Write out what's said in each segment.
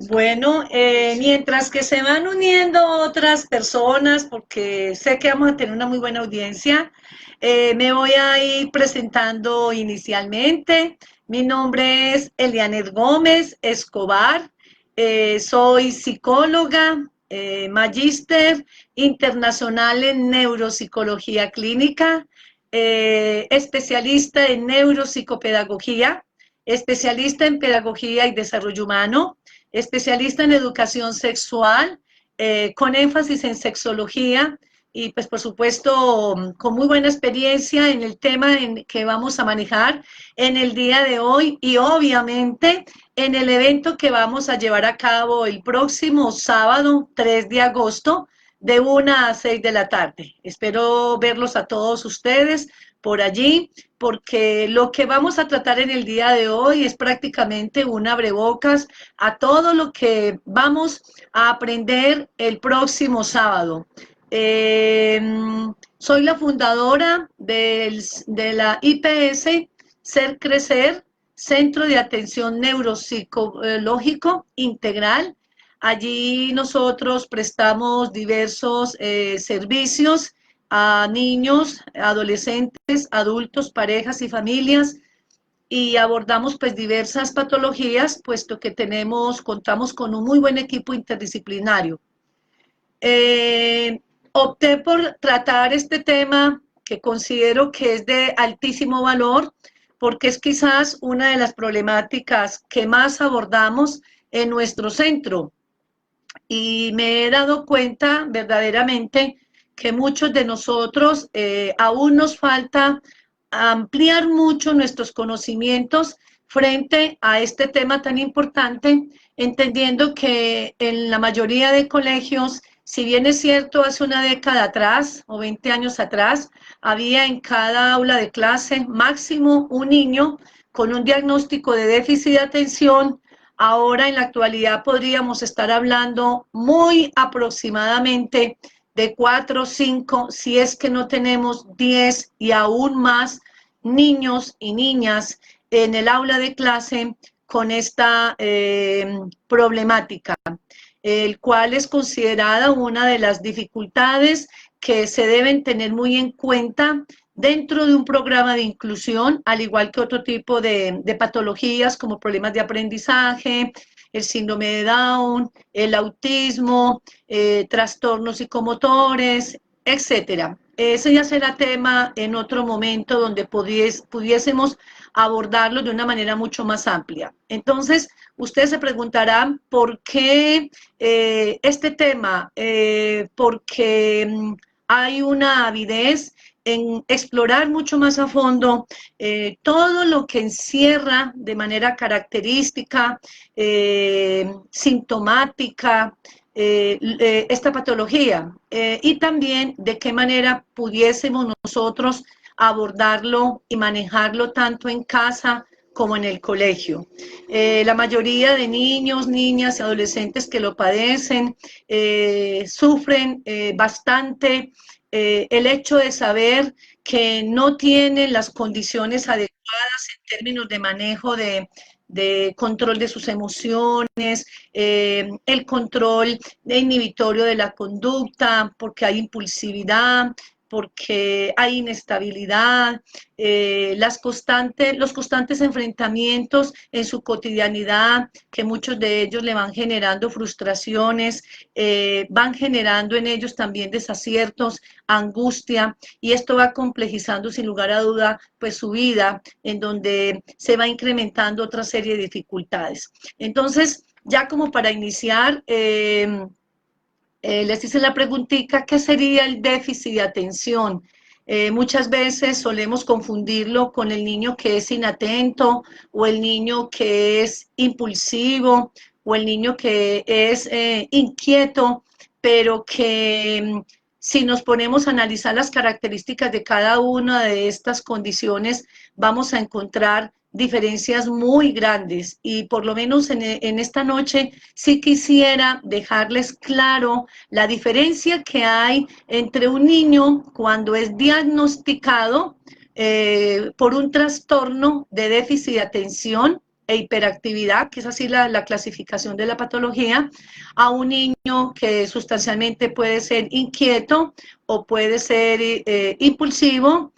Bueno, mientras que se van uniendo otras personas, porque sé que vamos a tener una muy buena audiencia, me voy a ir presentando inicialmente. Mi nombre es Elianet Gómez Escobar, soy psicóloga, magíster internacional en neuropsicología clínica, especialista en neuropsicopedagogía, especialista en pedagogía y desarrollo humano, especialista en educación sexual, con énfasis en sexología y pues por supuesto con muy buena experiencia en el tema que vamos a manejar en el día de hoy y obviamente en el evento que vamos a llevar a cabo el próximo sábado 3 de agosto de 1 a 6 de la tarde. Espero verlos a todos ustedes por allí, porque lo que vamos a tratar en el día de hoy es prácticamente un abrebocas a todo lo que vamos a aprender el próximo sábado. Eh, Soy la fundadora de la IPS Ser Crecer, Centro de Atención Neuropsicológico Integral. Allí nosotros prestamos diversos servicios a niños, adolescentes, adultos, parejas y familias y abordamos pues diversas patologías, puesto que contamos con un muy buen equipo interdisciplinario. Eh, Opté por tratar este tema que considero que es de altísimo valor, porque es quizás una de las problemáticas que más abordamos en nuestro centro. Y me he dado cuenta verdaderamente que muchos de nosotros aún nos falta ampliar mucho nuestros conocimientos frente a este tema tan importante, entendiendo que en la mayoría de colegios, si bien es cierto, hace una década atrás o 20 años atrás, había en cada aula de clase máximo un niño con un diagnóstico de déficit de atención. Ahora en la actualidad podríamos estar hablando muy aproximadamente de 4 o 5, si es que no tenemos 10 y aún más niños y niñas en el aula de clase con esta problemática, el cual es considerada una de las dificultades que se deben tener muy en cuenta dentro de un programa de inclusión, al igual que otro tipo de patologías como problemas de aprendizaje, el síndrome de Down, el autismo, trastornos psicomotores, etcétera. Ese ya será tema en otro momento donde pudiésemos abordarlo de una manera mucho más amplia. Entonces, ustedes se preguntarán por qué este tema, porque hay una avidez en explorar mucho más a fondo todo lo que encierra de manera característica, sintomática, esta patología y también de qué manera pudiésemos nosotros abordarlo y manejarlo tanto en casa como en el colegio. La mayoría de niños, niñas y adolescentes que lo padecen sufren bastante el hecho de saber que no tienen las condiciones adecuadas en términos de manejo de control de sus emociones, el control inhibitorio de la conducta, porque hay impulsividad, porque hay inestabilidad, los constantes enfrentamientos en su cotidianidad, que muchos de ellos le van generando frustraciones, van generando en ellos también desaciertos, angustia, y esto va complejizando sin lugar a duda pues su vida, en donde se va incrementando otra serie de dificultades. Entonces, ya como para iniciar, les hice la preguntita, ¿qué sería el déficit de atención? Muchas veces solemos confundirlo con el niño que es inatento o el niño que es impulsivo o el niño que es inquieto, pero que si nos ponemos a analizar las características de cada una de estas condiciones, vamos a encontrar diferencias muy grandes y por lo menos en esta noche sí quisiera dejarles claro la diferencia que hay entre un niño cuando es diagnosticado por un trastorno de déficit de atención e hiperactividad, que es así la clasificación de la patología, a un niño que sustancialmente puede ser inquieto o puede ser impulsivo,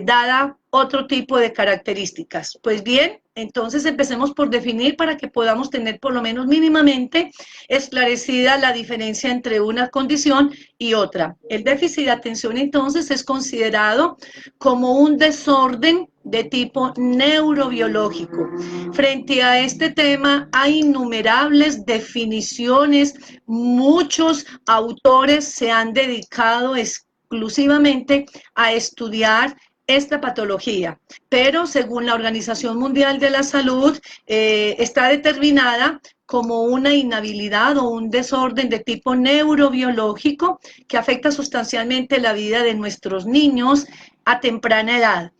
dada otro tipo de características. Pues bien, entonces empecemos por definir para que podamos tener por lo menos mínimamente esclarecida la diferencia entre una condición y otra. El déficit de atención entonces es considerado como un desorden de tipo neurobiológico. Frente a este tema hay innumerables definiciones, muchos autores se han dedicado exclusivamente a estudiar esta patología, pero según la Organización Mundial de la Salud está determinada como una inhabilidad o un desorden de tipo neurobiológico que afecta sustancialmente la vida de nuestros niños a temprana edad.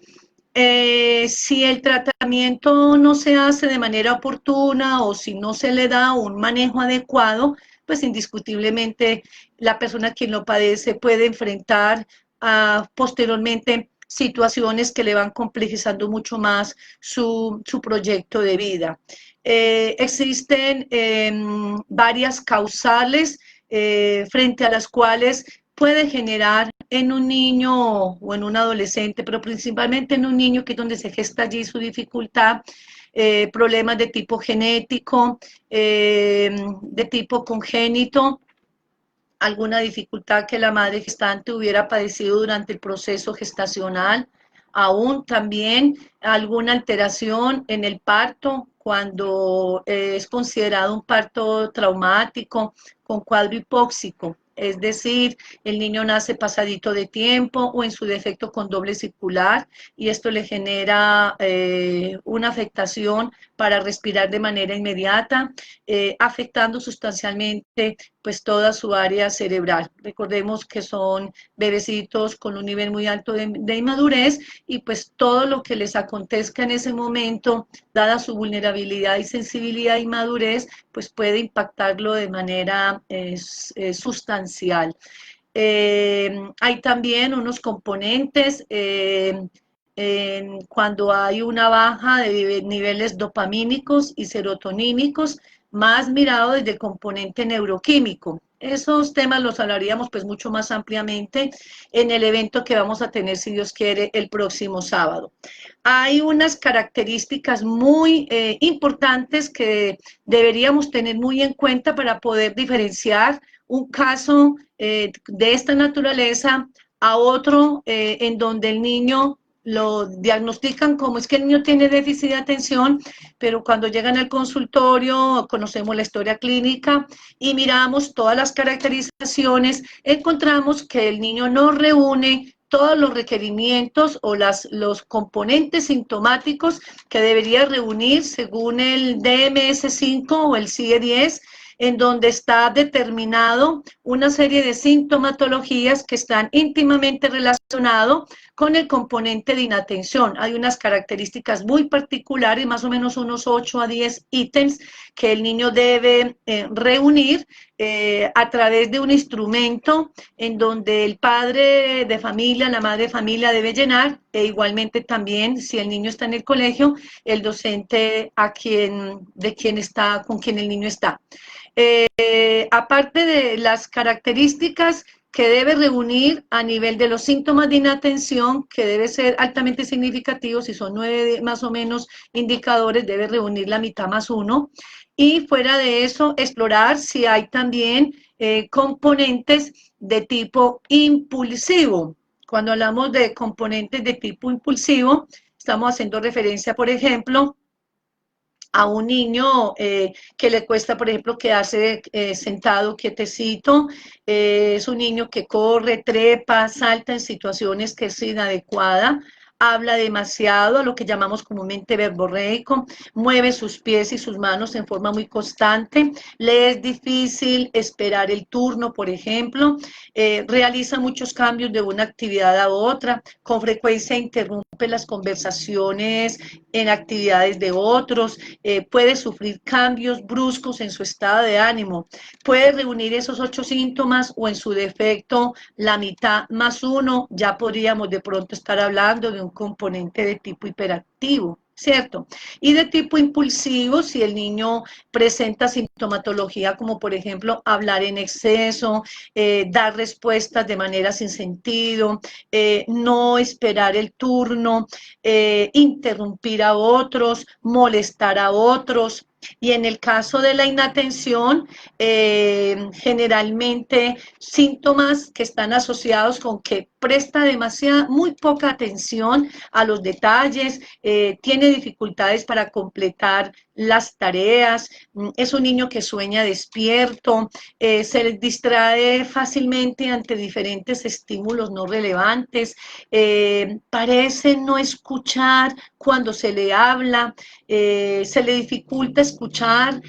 Si el tratamiento no se hace de manera oportuna o si no se le da un manejo adecuado, pues indiscutiblemente la persona quien lo padece puede enfrentar posteriormente situaciones que le van complejizando mucho más su proyecto de vida. Existen varias causales frente a las cuales puede generar en un niño o en un adolescente, pero principalmente en un niño, que es donde se gesta allí su dificultad, problemas de tipo genético, de tipo congénito, alguna dificultad que la madre gestante hubiera padecido durante el proceso gestacional, aún también alguna alteración en el parto, cuando es considerado un parto traumático con cuadro hipóxico. Es decir, el niño nace pasadito de tiempo o en su defecto con doble circular y esto le genera una afectación para respirar de manera inmediata, afectando sustancialmente pues toda su área cerebral. Recordemos que son bebecitos con un nivel muy alto de inmadurez y pues todo lo que les acontezca en ese momento, dada su vulnerabilidad y sensibilidad y madurez, pues puede impactarlo de manera sustancial. Hay también unos componentes cuando hay una baja de niveles dopamínicos y serotonínicos, más mirado desde el componente neuroquímico. Esos temas los hablaríamos pues mucho más ampliamente en el evento que vamos a tener, si Dios quiere, el próximo sábado. Hay unas características muy importantes que deberíamos tener muy en cuenta para poder diferenciar un caso de esta naturaleza a otro en donde el niño lo diagnostican como es que el niño tiene déficit de atención, pero cuando llegan al consultorio conocemos la historia clínica y miramos todas las caracterizaciones, encontramos que el niño no reúne todos los requerimientos o los componentes sintomáticos que debería reunir según el DMS-5 o el CIE-10, en donde está determinado una serie de sintomatologías que están íntimamente relacionados con el componente de inatención. Hay unas características muy particulares, más o menos unos 8 a 10 ítems que el niño debe reunir a través de un instrumento en donde el padre de familia, la madre de familia debe llenar, e igualmente también si el niño está en el colegio, el docente con quien el niño está. Aparte de las características que debe reunir a nivel de los síntomas de inatención, que debe ser altamente significativo, si son 9 más o menos indicadores, debe reunir la mitad más 1. Y fuera de eso, explorar si hay también componentes de tipo impulsivo. Cuando hablamos de componentes de tipo impulsivo, estamos haciendo referencia, por ejemplo, a un niño que le cuesta, por ejemplo, quedarse sentado quietecito, es un niño que corre, trepa, salta en situaciones que es inadecuada, habla demasiado, a lo que llamamos comúnmente verborreico, mueve sus pies y sus manos en forma muy constante, le es difícil esperar el turno, por ejemplo, realiza muchos cambios de una actividad a otra, con frecuencia interrumpe las conversaciones en actividades de otros, puede sufrir cambios bruscos en su estado de ánimo, puede reunir esos 8 síntomas o en su defecto la mitad más 1, ya podríamos de pronto estar hablando de un componente de tipo hiperactivo. ¿cierto? Y de tipo impulsivo, si el niño presenta sintomatología como por ejemplo hablar en exceso, dar respuestas de manera sin sentido, no esperar el turno, interrumpir a otros, molestar a otros. Y en el caso de la inatención, generalmente síntomas que están asociados con que presta demasiada, muy poca atención a los detalles, tiene dificultades para completar las tareas, es un niño que sueña despierto, se distrae fácilmente ante diferentes estímulos no relevantes, parece no escuchar cuando se le habla, se le dificulta escuchar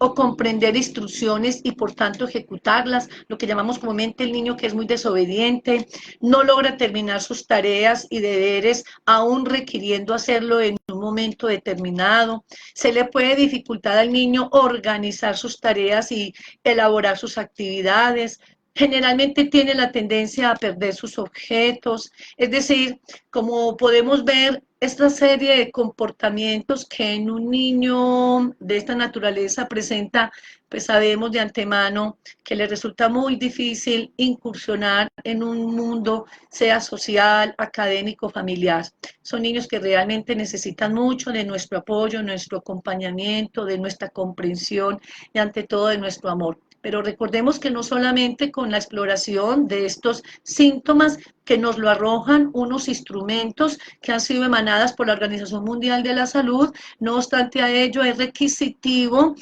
o comprender instrucciones y por tanto ejecutarlas, lo que llamamos comúnmente el niño que es muy desobediente, no logra terminar sus tareas y deberes aún requiriendo hacerlo en un momento determinado, se le puede dificultar al niño organizar sus tareas y elaborar sus actividades, generalmente tiene la tendencia a perder sus objetos, es decir, como podemos ver, esta serie de comportamientos que en un niño de esta naturaleza presenta, pues sabemos de antemano que le resulta muy difícil incursionar en un mundo, sea social, académico, familiar. Son niños que realmente necesitan mucho de nuestro apoyo, nuestro acompañamiento, de nuestra comprensión y ante todo de nuestro amor. Pero recordemos que no solamente con la exploración de estos síntomas que nos lo arrojan unos instrumentos que han sido emanadas por la Organización Mundial de la Salud, no obstante a ello es requisitivo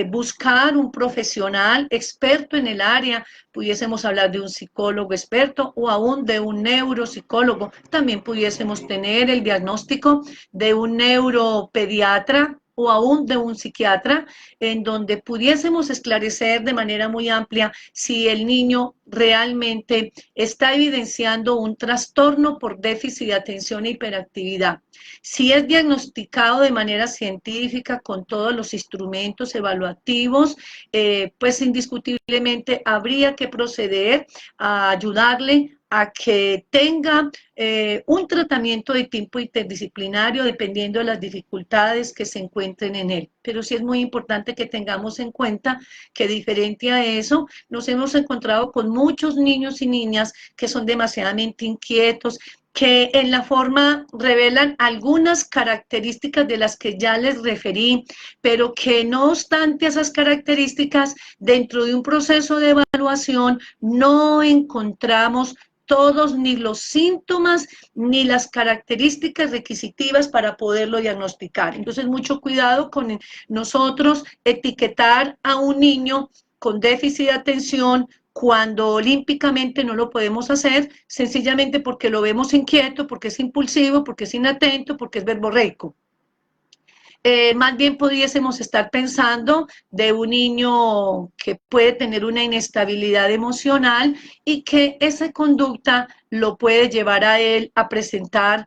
buscar un profesional experto en el área, pudiésemos hablar de un psicólogo experto o aún de un neuropsicólogo, también pudiésemos tener el diagnóstico de un neuropediatra o aún de un psiquiatra, en donde pudiésemos esclarecer de manera muy amplia si el niño realmente está evidenciando un trastorno por déficit de atención e hiperactividad. Si es diagnosticado de manera científica con todos los instrumentos evaluativos, pues indiscutiblemente habría que proceder a ayudarle a que tenga un tratamiento de tipo interdisciplinario dependiendo de las dificultades que se encuentren en él. Pero sí es muy importante que tengamos en cuenta que diferente a eso, nos hemos encontrado con muchos niños y niñas que son demasiadamente inquietos, que en la forma revelan algunas características de las que ya les referí, pero que no obstante esas características, dentro de un proceso de evaluación no encontramos todos ni los síntomas ni las características requisitivas para poderlo diagnosticar. Entonces, mucho cuidado con nosotros etiquetar a un niño con déficit de atención cuando olímpicamente no lo podemos hacer, sencillamente porque lo vemos inquieto, porque es impulsivo, porque es inatento, porque es verborreico. Más bien pudiésemos estar pensando de un niño que puede tener una inestabilidad emocional y que esa conducta lo puede llevar a él a presentar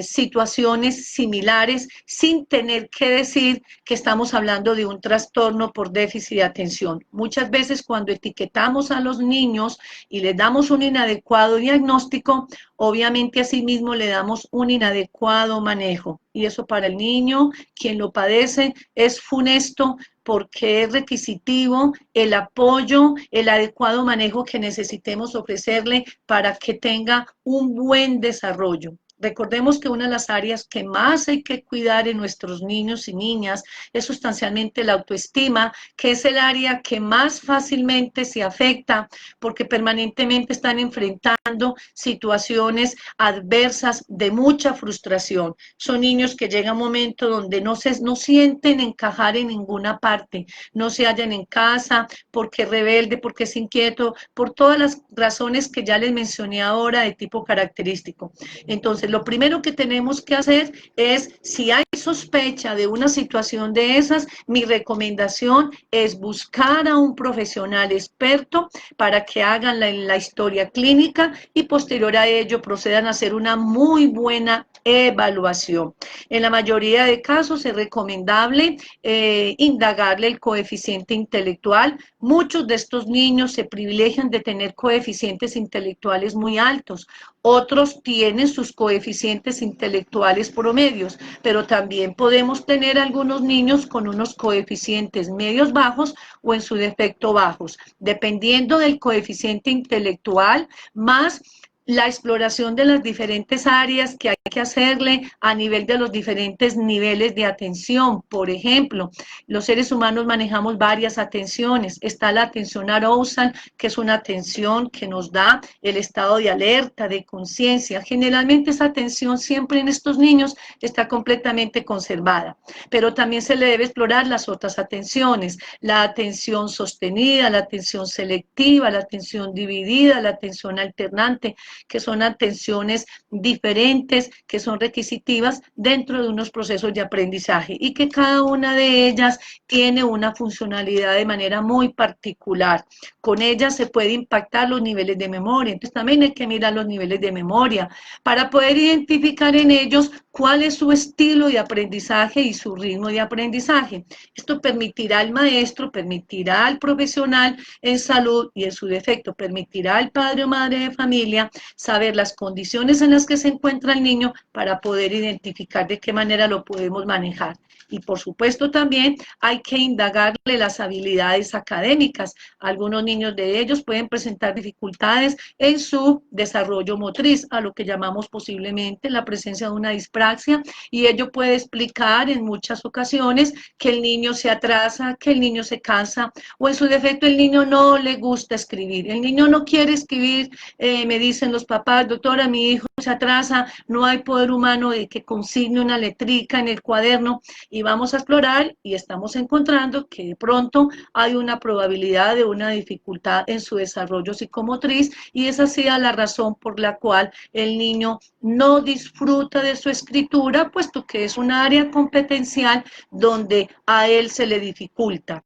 situaciones similares sin tener que decir que estamos hablando de un trastorno por déficit de atención. Muchas veces cuando etiquetamos a los niños y les damos un inadecuado diagnóstico, obviamente asimismo le damos un inadecuado manejo. Y eso para el niño, quien lo padece, es funesto porque es requisitivo el apoyo, el adecuado manejo que necesitemos ofrecerle para que tenga un buen desarrollo. Recordemos que una de las áreas que más hay que cuidar en nuestros niños y niñas es sustancialmente la autoestima, que es el área que más fácilmente se afecta porque permanentemente están enfrentando situaciones adversas de mucha frustración. Son niños que llega un momento donde no sienten encajar en ninguna parte, no se hallan en casa porque es rebelde, porque es inquieto, por todas las razones que ya les mencioné ahora de tipo característico. Entonces, lo primero que tenemos que hacer es, si hay sospecha de una situación de esas, mi recomendación es buscar a un profesional experto para que hagan la historia clínica y posterior a ello procedan a hacer una muy buena evaluación. En la mayoría de casos es recomendable indagarle el coeficiente intelectual. Muchos de estos niños se privilegian de tener coeficientes intelectuales muy altos. Otros tienen sus coeficientes intelectuales promedios, pero también podemos tener algunos niños con unos coeficientes medios bajos o en su defecto bajos, dependiendo del coeficiente intelectual, más la exploración de las diferentes áreas que hay que hacerle a nivel de los diferentes niveles de atención. Por ejemplo, los seres humanos manejamos varias atenciones. Está la atención arousal, que es una atención que nos da el estado de alerta, de conciencia. Generalmente esa atención siempre en estos niños está completamente conservada, pero también se le debe explorar las otras atenciones, la atención sostenida, la atención selectiva, la atención dividida, la atención alternante, que son atenciones diferentes, que son requisitivas dentro de unos procesos de aprendizaje y que cada una de ellas tiene una funcionalidad de manera muy particular. Con ellas se puede impactar los niveles de memoria, entonces también hay que mirar los niveles de memoria para poder identificar en ellos cuál es su estilo de aprendizaje y su ritmo de aprendizaje. Esto permitirá al maestro, permitirá al profesional en salud y en su defecto, permitirá al padre o madre de familia saber las condiciones en las que se encuentra el niño para poder identificar de qué manera lo podemos manejar. Y por supuesto también hay que indagarle las habilidades académicas. Algunos niños de ellos pueden presentar dificultades en su desarrollo motriz, a lo que llamamos posiblemente la presencia de una dispraxia, y ello puede explicar en muchas ocasiones que el niño se atrasa, que el niño se cansa, o en su defecto el niño no le gusta escribir. El niño no quiere escribir, me dicen los papás, doctora, mi hijo se atrasa, no hay poder humano de que consigne una letrica en el cuaderno, y vamos a explorar y estamos encontrando que de pronto hay una probabilidad de una dificultad en su desarrollo psicomotriz, y esa sea la razón por la cual el niño no disfruta de su escritura, puesto que es un área competencial donde a él se le dificulta.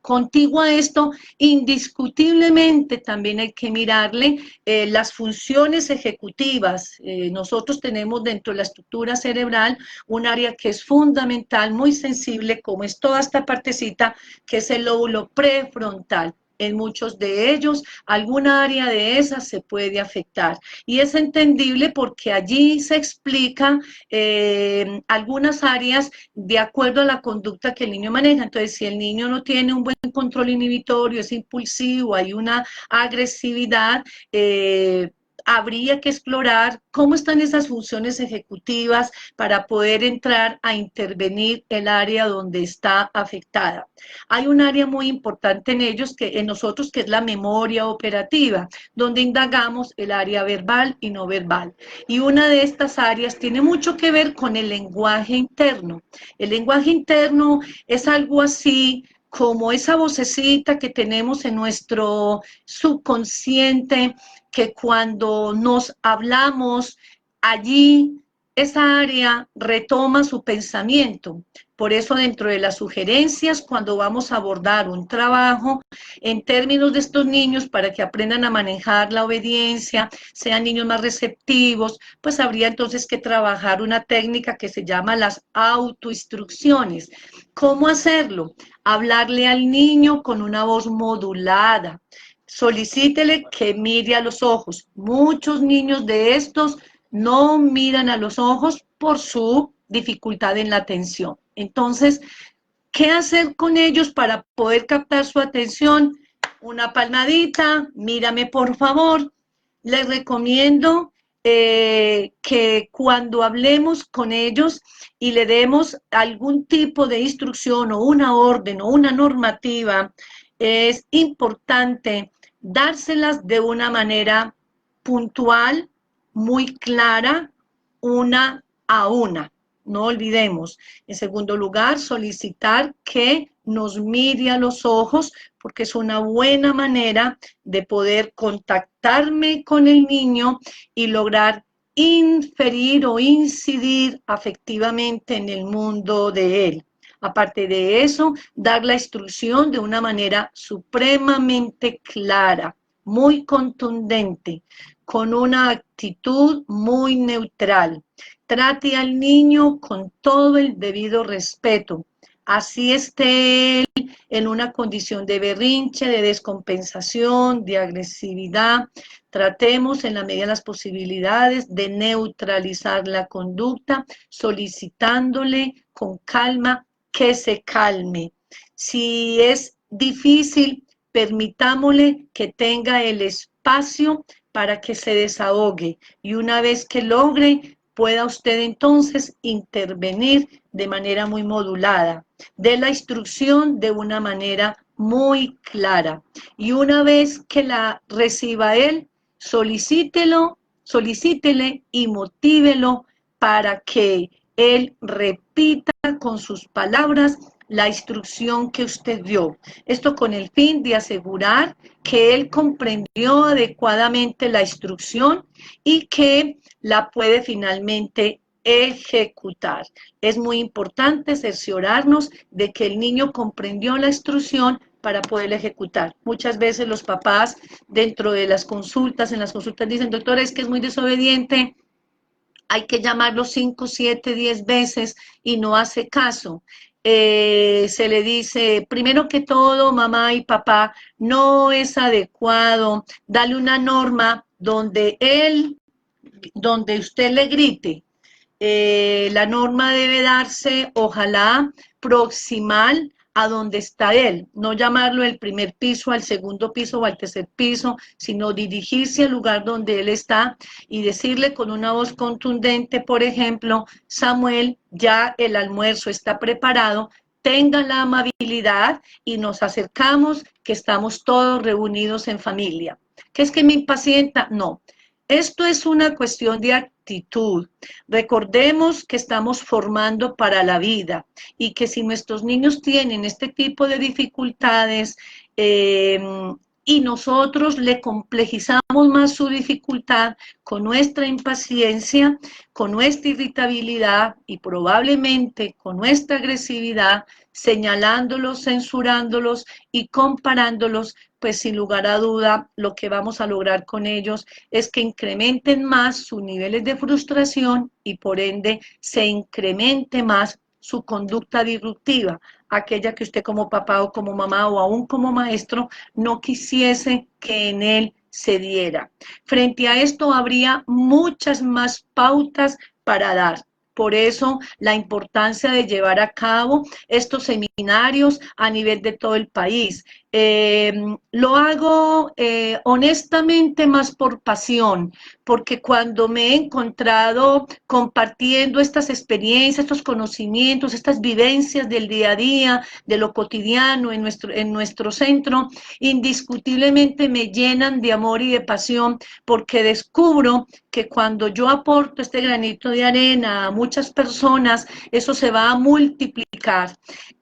Contiguo a esto, indiscutiblemente también hay que mirarle las funciones ejecutivas. Nosotros tenemos dentro de la estructura cerebral un área que es fundamental, muy sensible, como es toda esta partecita, que es el lóbulo prefrontal. En muchos de ellos, alguna área de esas se puede afectar. Y es entendible porque allí se explica algunas áreas de acuerdo a la conducta que el niño maneja. Entonces, si el niño no tiene un buen control inhibitorio, es impulsivo, hay una agresividad, habría que explorar cómo están esas funciones ejecutivas para poder entrar a intervenir el área donde está afectada. Hay un área muy importante en ellos, en nosotros, que es la memoria operativa, donde indagamos el área verbal y no verbal. Y una de estas áreas tiene mucho que ver con el lenguaje interno. El lenguaje interno es algo así como esa vocecita que tenemos en nuestro subconsciente, que cuando nos hablamos, allí esa área retoma su pensamiento. Por eso, dentro de las sugerencias, cuando vamos a abordar un trabajo en términos de estos niños para que aprendan a manejar la obediencia, sean niños más receptivos, pues habría entonces que trabajar una técnica que se llama las autoinstrucciones. ¿Cómo hacerlo? Hablarle al niño con una voz modulada. Solicítele que mire a los ojos. Muchos niños de estos no miran a los ojos por su dificultad en la atención. Entonces, ¿qué hacer con ellos para poder captar su atención? Una palmadita, mírame por favor. Les recomiendo que cuando hablemos con ellos y le demos algún tipo de instrucción o una orden o una normativa, es importante dárselas de una manera puntual, muy clara, una a una. No olvidemos. En segundo lugar, solicitar que nos mire a los ojos, porque es una buena manera de poder contactarme con el niño y lograr inferir o incidir afectivamente en el mundo de él. Aparte de eso, dar la instrucción de una manera supremamente clara, muy contundente, con una actitud muy neutral. Trate al niño con todo el debido respeto. así esté él en una condición de berrinche, de descompensación, de agresividad. Tratemos en la medida de las posibilidades de neutralizar la conducta, solicitándole con calma que se calme. Si es difícil, permitámosle que tenga el espacio para que se desahogue y una vez que logre, pueda usted entonces intervenir de manera muy modulada, de la instrucción de una manera muy clara. Y una vez que la reciba él, solicítele y motívelo para que él repita con sus palabras la instrucción que usted dio. Esto con el fin de asegurar que él comprendió adecuadamente la instrucción y que la puede finalmente ejecutar. Es muy importante cerciorarnos de que el niño comprendió la instrucción para poder ejecutar. Muchas veces los papás dentro de las consultas, en las consultas dicen, doctora, es que es muy desobediente, hay que llamarlo 5, 7, 10 veces y no hace caso. Se le dice, primero que todo, mamá y papá, no es adecuado darle una norma donde usted le grite. La norma debe darse, ojalá, proximal a donde está él, no llamarlo el primer piso, al segundo piso o al tercer piso, sino dirigirse al lugar donde él está y decirle con una voz contundente, por ejemplo, Samuel, ya el almuerzo está preparado, tenga la amabilidad y nos acercamos, que estamos todos reunidos en familia. ¿Qué es que me impacienta? No. Esto es una cuestión de actitud. Recordemos que estamos formando para la vida y que si nuestros niños tienen este tipo de dificultades y nosotros le complejizamos más su dificultad con nuestra impaciencia, con nuestra irritabilidad y probablemente con nuestra agresividad, señalándolos, censurándolos y comparándolos, pues sin lugar a duda lo que vamos a lograr con ellos es que incrementen más sus niveles de frustración y por ende se incremente más su conducta disruptiva, aquella que usted como papá o como mamá o aún como maestro no quisiese que en él se diera. Frente a esto habría muchas más pautas para dar. Por eso la importancia de llevar a cabo estos seminarios a nivel de todo el país. Lo hago honestamente más por pasión, porque cuando me he encontrado compartiendo estas experiencias, estos conocimientos, estas vivencias del día a día, de lo cotidiano en nuestro centro, indiscutiblemente me llenan de amor y de pasión, porque descubro que cuando yo aporto este granito de arena a muchas personas, eso se va a multiplicar.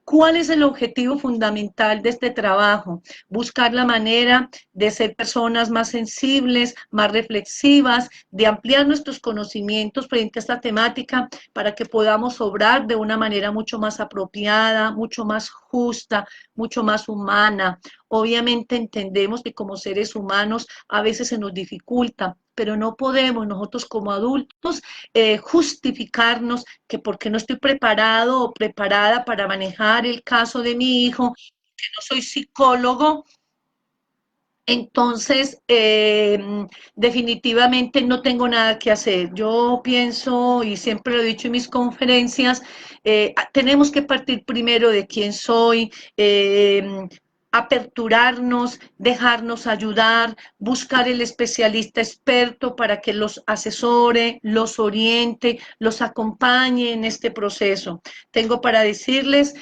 ¿Cuál es el objetivo fundamental de este trabajo? Buscar la manera de ser personas más sensibles, más reflexivas, de ampliar nuestros conocimientos frente a esta temática para que podamos obrar de una manera mucho más apropiada, mucho más justa, mucho más humana. Obviamente entendemos que como seres humanos a veces se nos dificulta, pero no podemos nosotros como adultos justificarnos que porque no estoy preparado o preparada para manejar el caso de mi hijo, que no soy psicólogo, entonces definitivamente no tengo nada que hacer. Yo pienso, y siempre lo he dicho en mis conferencias, tenemos que partir primero de quién soy, aperturarnos, dejarnos ayudar, buscar el especialista experto para que los asesore, los oriente, los acompañe en este proceso. Tengo para decirles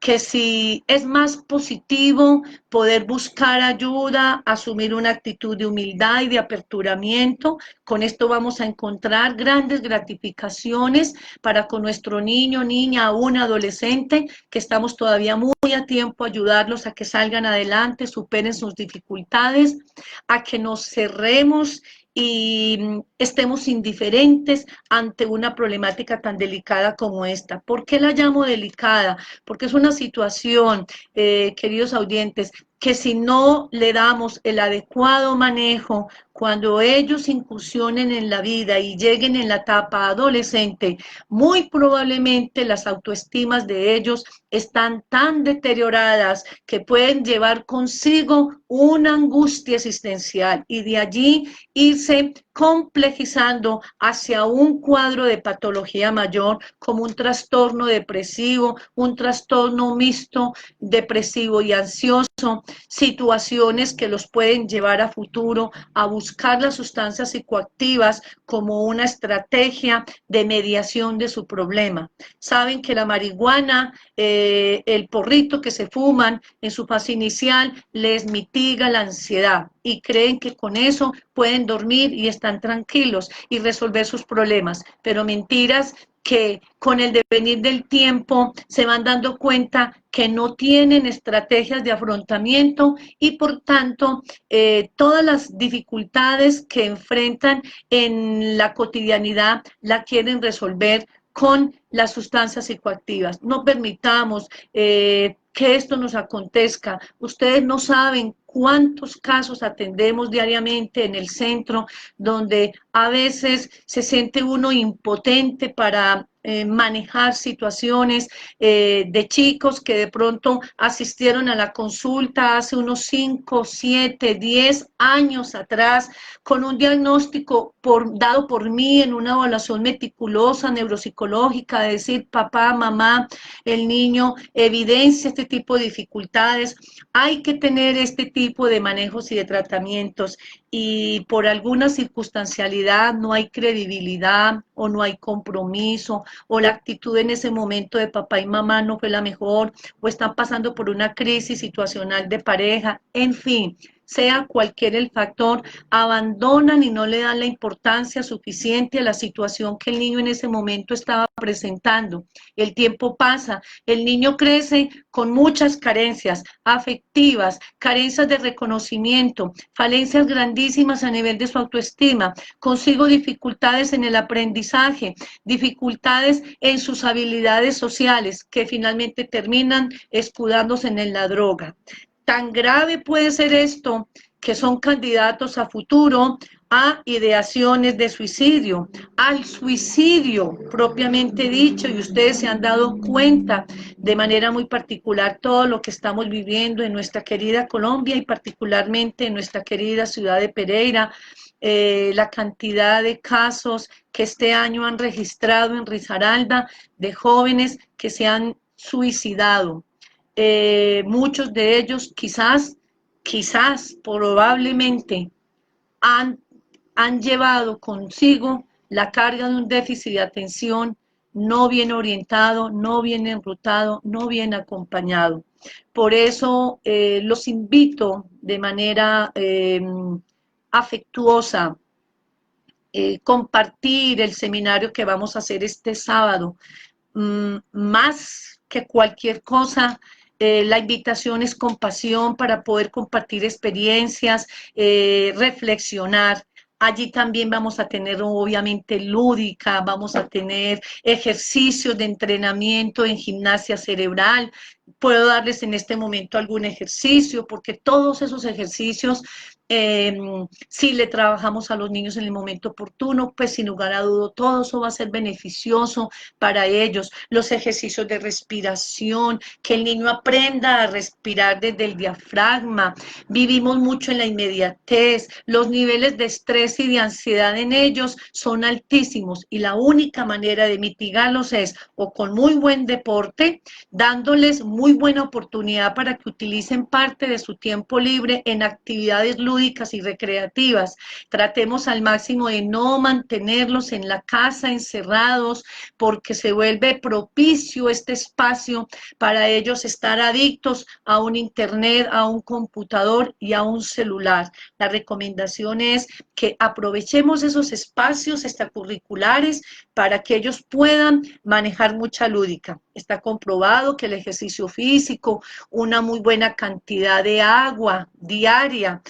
que si es más positivo poder buscar ayuda, asumir una actitud de humildad y de aperturamiento, con esto vamos a encontrar grandes gratificaciones para con nuestro niño, niña, aún adolescente, que estamos todavía muy a tiempo a ayudarlos a que salgan adelante, superen sus dificultades, a que nos cerremos y estemos indiferentes ante una problemática tan delicada como esta. ¿Por qué la llamo delicada? Porque es una situación, queridos audientes, que si no le damos el adecuado manejo cuando ellos incursionen en la vida y lleguen en la etapa adolescente, muy probablemente las autoestimas de ellos están tan deterioradas que pueden llevar consigo una angustia existencial y de allí irse complejizando hacia un cuadro de patología mayor como un trastorno depresivo, un trastorno mixto depresivo y ansioso, situaciones que los pueden llevar a futuro a buscar las sustancias psicoactivas como una estrategia de mediación de su problema. Saben que la marihuana, el porrito que se fuman en su fase inicial les mitiga la ansiedad y creen que con eso pueden dormir y están tranquilos y resolver sus problemas, pero mentiras que con el devenir del tiempo se van dando cuenta que no tienen estrategias de afrontamiento y por tanto todas las dificultades que enfrentan en la cotidianidad la quieren resolver con las sustancias psicoactivas. No permitamos que esto nos acontezca. Ustedes no saben cuántos casos atendemos diariamente en el centro, donde a veces se siente uno impotente para manejar situaciones de chicos que de pronto asistieron a la consulta hace unos 5, 7, 10 años atrás, con un diagnóstico dado por mí en una evaluación meticulosa, neuropsicológica, de decir, papá, mamá, el niño evidencia este tipo de dificultades. Hay que tener este tipo de manejos y de tratamientos y por alguna circunstancialidad no hay credibilidad o no hay compromiso o la actitud en ese momento de papá y mamá no fue la mejor o están pasando por una crisis situacional de pareja, en fin, sea cualquier el factor, abandonan y no le dan la importancia suficiente a la situación que el niño en ese momento estaba presentando. El tiempo pasa, el niño crece con muchas carencias afectivas, carencias de reconocimiento, falencias grandísimas a nivel de su autoestima, consigo dificultades en el aprendizaje, dificultades en sus habilidades sociales que finalmente terminan escudándose en la droga. Tan grave puede ser esto que son candidatos a futuro a ideaciones de suicidio, al suicidio propiamente dicho, y ustedes se han dado cuenta de manera muy particular todo lo que estamos viviendo en nuestra querida Colombia y particularmente en nuestra querida ciudad de Pereira, la cantidad de casos que este año han registrado en Risaralda de jóvenes que se han suicidado. Muchos de ellos probablemente han, han llevado consigo la carga de un déficit de atención no bien orientado, no bien enrutado, no bien acompañado. Por eso los invito de manera afectuosa, compartir el seminario que vamos a hacer este sábado. Más que cualquier cosa, la invitación es compasión para poder compartir experiencias, reflexionar. Allí también vamos a tener obviamente lúdica, vamos a tener ejercicios de entrenamiento en gimnasia cerebral. Puedo darles en este momento algún ejercicio, porque todos esos ejercicios, si le trabajamos a los niños en el momento oportuno, pues sin lugar a duda, todo eso va a ser beneficioso para ellos. Los ejercicios de respiración, que el niño aprenda a respirar desde el diafragma. Vivimos mucho en la inmediatez, los niveles de estrés y de ansiedad en ellos son altísimos y la única manera de mitigarlos es o con muy buen deporte, dándoles muy buena oportunidad para que utilicen parte de su tiempo libre en actividades lúdicas y recreativas. Tratemos al máximo de no mantenerlos en la casa encerrados, porque se vuelve propicio este espacio para ellos estar adictos a un internet, a un computador y a un celular. La recomendación es que aprovechemos esos espacios extracurriculares para que ellos puedan manejar mucha lúdica. Está comprobado que el ejercicio físico, una muy buena cantidad de agua diaria,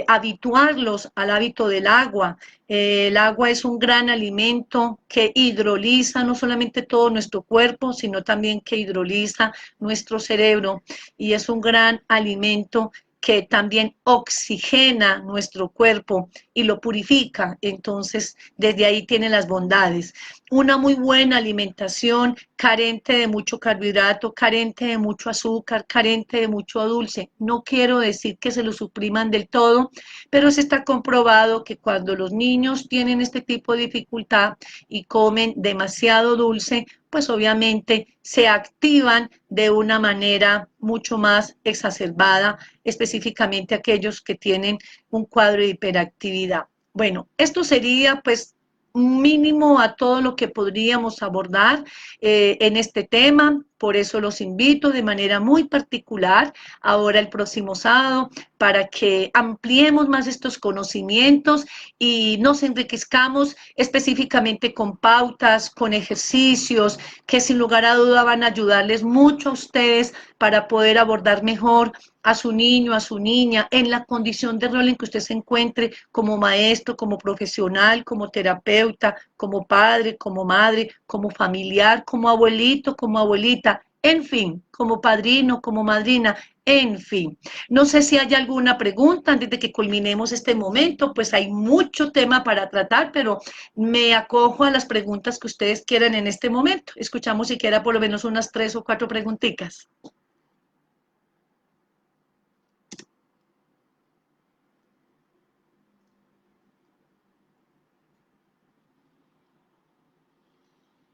habituarlos al hábito del agua. El agua es un gran alimento que hidroliza no solamente todo nuestro cuerpo, sino también que hidroliza nuestro cerebro y es un gran alimento que también oxigena nuestro cuerpo y lo purifica. Entonces, desde ahí tiene las bondades. Una muy buena alimentación, carente de mucho carbohidrato, carente de mucho azúcar, carente de mucho dulce. No quiero decir que se lo supriman del todo, pero se está comprobado que cuando los niños tienen este tipo de dificultad y comen demasiado dulce, pues obviamente se activan de una manera mucho más exacerbada, específicamente aquellos que tienen un cuadro de hiperactividad. Bueno, esto sería pues mínimo a todo lo que podríamos abordar en este tema, por eso los invito de manera muy particular ahora el próximo sábado para que ampliemos más estos conocimientos y nos enriquezcamos específicamente con pautas, con ejercicios que sin lugar a duda van a ayudarles mucho a ustedes para poder abordar mejor a su niño, a su niña, en la condición de rol en que usted se encuentre como maestro, como profesional, como terapeuta, como padre, como madre, como familiar, como abuelito, como abuelita, en fin, como padrino, como madrina, en fin. No sé si hay alguna pregunta antes de que culminemos este momento, pues hay mucho tema para tratar, pero me acojo a las preguntas que ustedes quieran en este momento. Escuchamos siquiera por lo menos unas 3 o 4 preguntitas.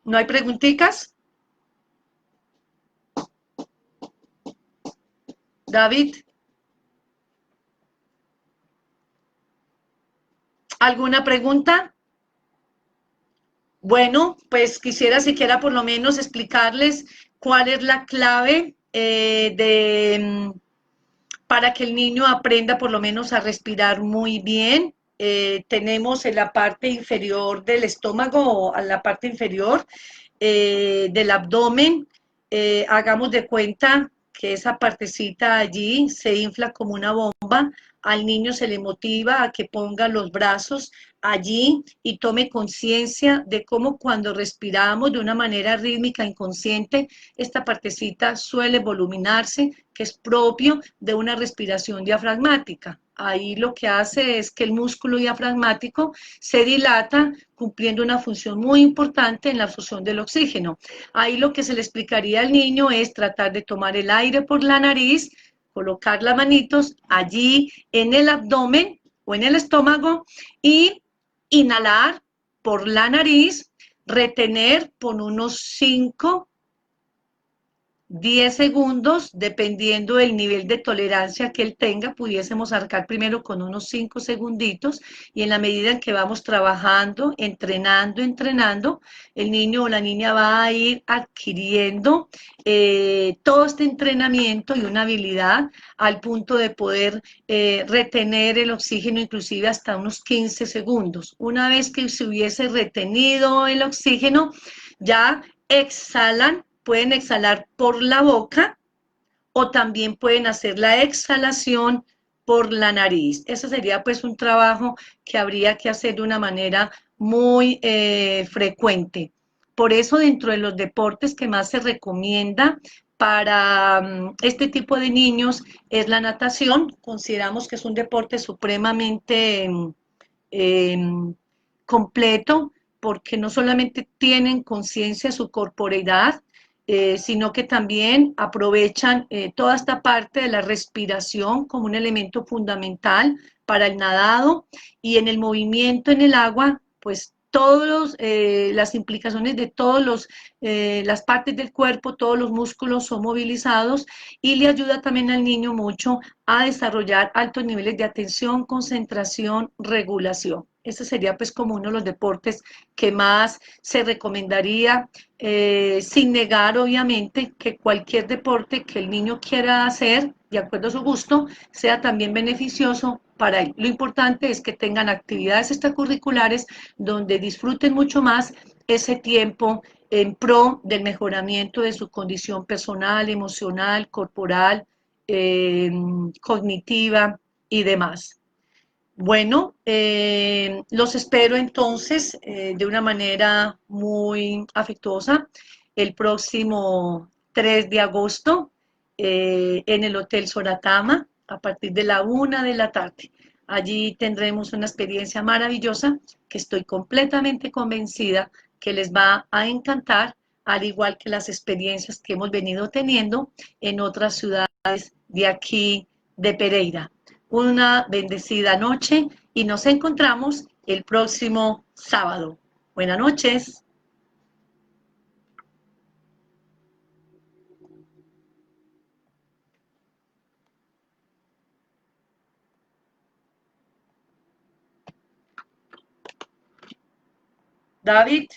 ¿No hay preguntitas? David, ¿alguna pregunta? Bueno, pues quisiera siquiera por lo menos explicarles cuál es la clave para que el niño aprenda por lo menos a respirar muy bien. Tenemos en la parte inferior del estómago, a la parte inferior del abdomen, hagamos de cuenta que esa partecita allí se infla como una bomba, al niño se le motiva a que ponga los brazos allí y tome conciencia de cómo cuando respiramos de una manera rítmica, inconsciente, esta partecita suele voluminarse, que es propio de una respiración diafragmática. Ahí lo que hace es que el músculo diafragmático se dilata cumpliendo una función muy importante en la absorción del oxígeno. Ahí lo que se le explicaría al niño es tratar de tomar el aire por la nariz, colocar las manitos allí en el abdomen o en el estómago y inhalar por la nariz, retener por unos 5 10 segundos, dependiendo del nivel de tolerancia que él tenga, pudiésemos arrancar primero con unos 5 segunditos y en la medida en que vamos trabajando, entrenando, el niño o la niña va a ir adquiriendo todo este entrenamiento y una habilidad al punto de poder retener el oxígeno inclusive hasta unos 15 segundos. Una vez que se hubiese retenido el oxígeno, ya exhalan, pueden exhalar por la boca o también pueden hacer la exhalación por la nariz. Ese sería pues un trabajo que habría que hacer de una manera muy frecuente. Por eso dentro de los deportes que más se recomienda para este tipo de niños es la natación. Consideramos que es un deporte supremamente eh, completo porque no solamente tienen conciencia de su corporeidad, sino que también aprovechan toda esta parte de la respiración como un elemento fundamental para el nadado y en el movimiento en el agua, pues todas las implicaciones de todas las partes del cuerpo, todos los músculos son movilizados y le ayuda también al niño mucho a desarrollar altos niveles de atención, concentración, regulación. Ese sería pues como uno de los deportes que más se recomendaría, sin negar obviamente que cualquier deporte que el niño quiera hacer, de acuerdo a su gusto, sea también beneficioso para él. Lo importante es que tengan actividades extracurriculares donde disfruten mucho más ese tiempo en pro del mejoramiento de su condición personal, emocional, corporal, cognitiva y demás. Bueno, los espero entonces de una manera muy afectuosa el próximo 3 de agosto en el Hotel Soratama a partir de la 1 de la tarde. Allí tendremos una experiencia maravillosa que estoy completamente convencida que les va a encantar, al igual que las experiencias que hemos venido teniendo en otras ciudades de aquí de Pereira. Una bendecida noche y nos encontramos el próximo sábado. Buenas noches. David.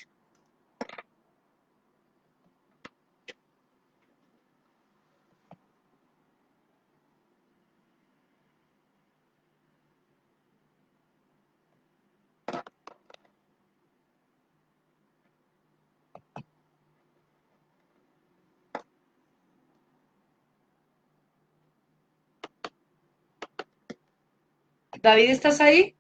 David, ¿estás ahí?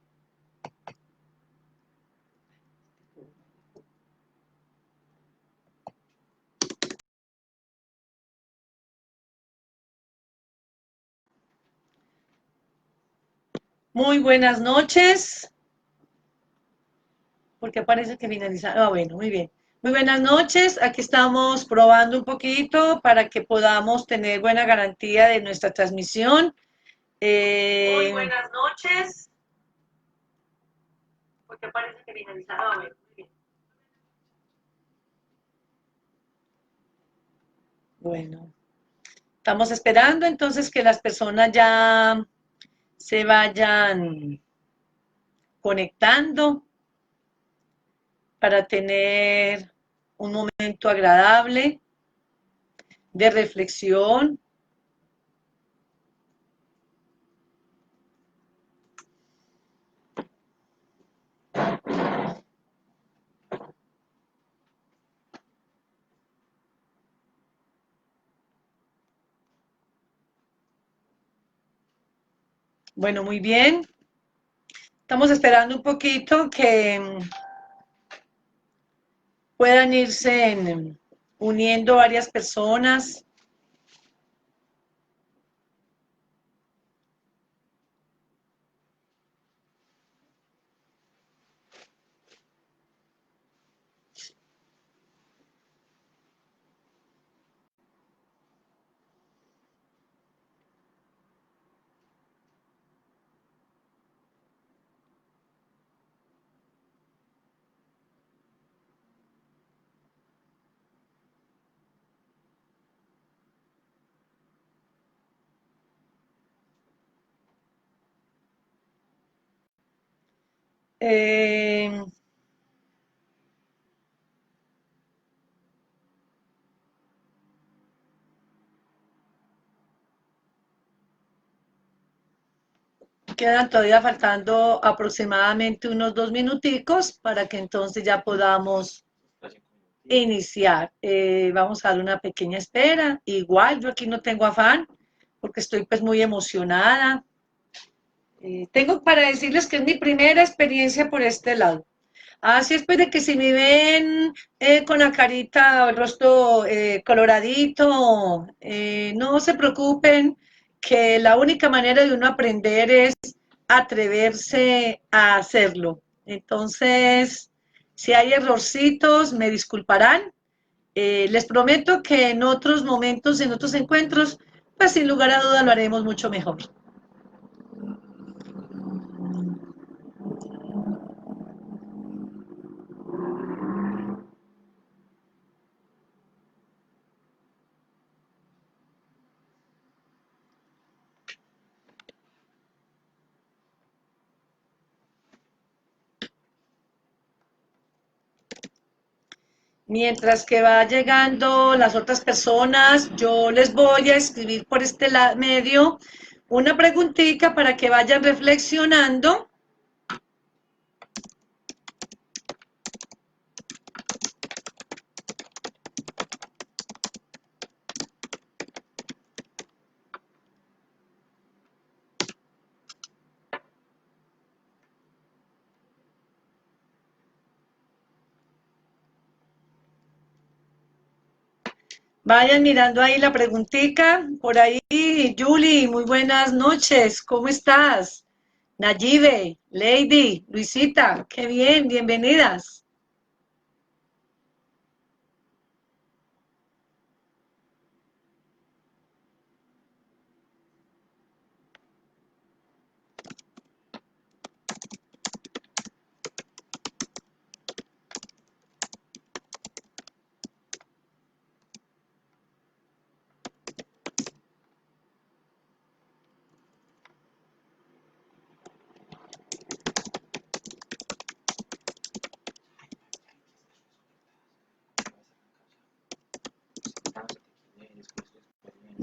Muy buenas noches. Porque parece que finalizaron. Ah, bueno, muy bien. Muy buenas noches. Aquí estamos probando un poquito para que podamos tener buena garantía de nuestra transmisión. Muy buenas noches. Porque parece que finalizaron. Ah, bueno, muy bien. Bueno, estamos esperando entonces que las personas ya se vayan conectando para tener un momento agradable de reflexión. Bueno, muy bien. Estamos esperando un poquito que puedan irse uniendo varias personas. Eh, Quedan todavía faltando aproximadamente unos 2 minuticos para que entonces ya podamos iniciar. Vamos a dar una pequeña espera. Igual yo aquí no tengo afán porque estoy pues muy emocionada. Tengo para decirles que es mi primera experiencia por este lado. Así es pues de que si me ven con la carita o el rostro coloradito, no se preocupen, que la única manera de uno aprender es atreverse a hacerlo. Entonces, si hay errorcitos, me disculparán. Les prometo que en otros momentos, en otros encuentros, pues sin lugar a duda lo haremos mucho mejor. Mientras que va llegando las otras personas, yo les voy a escribir por este medio una preguntita para que vayan reflexionando. Vayan mirando ahí la preguntica. Por ahí, Julie, muy buenas noches. ¿Cómo estás? Nayibe, Lady, Luisita, qué bien, bienvenidas.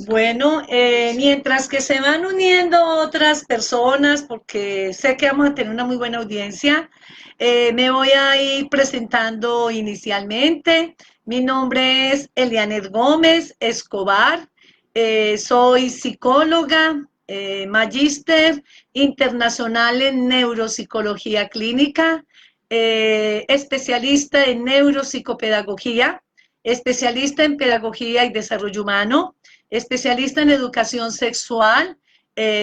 Bueno, mientras que se van uniendo otras personas, porque sé que vamos a tener una muy buena audiencia, me voy a ir presentando inicialmente. Mi nombre es Elianet Gómez Escobar, soy psicóloga, magíster internacional en neuropsicología clínica, especialista en neuropsicopedagogía, especialista en pedagogía y desarrollo humano, especialista en educación sexual,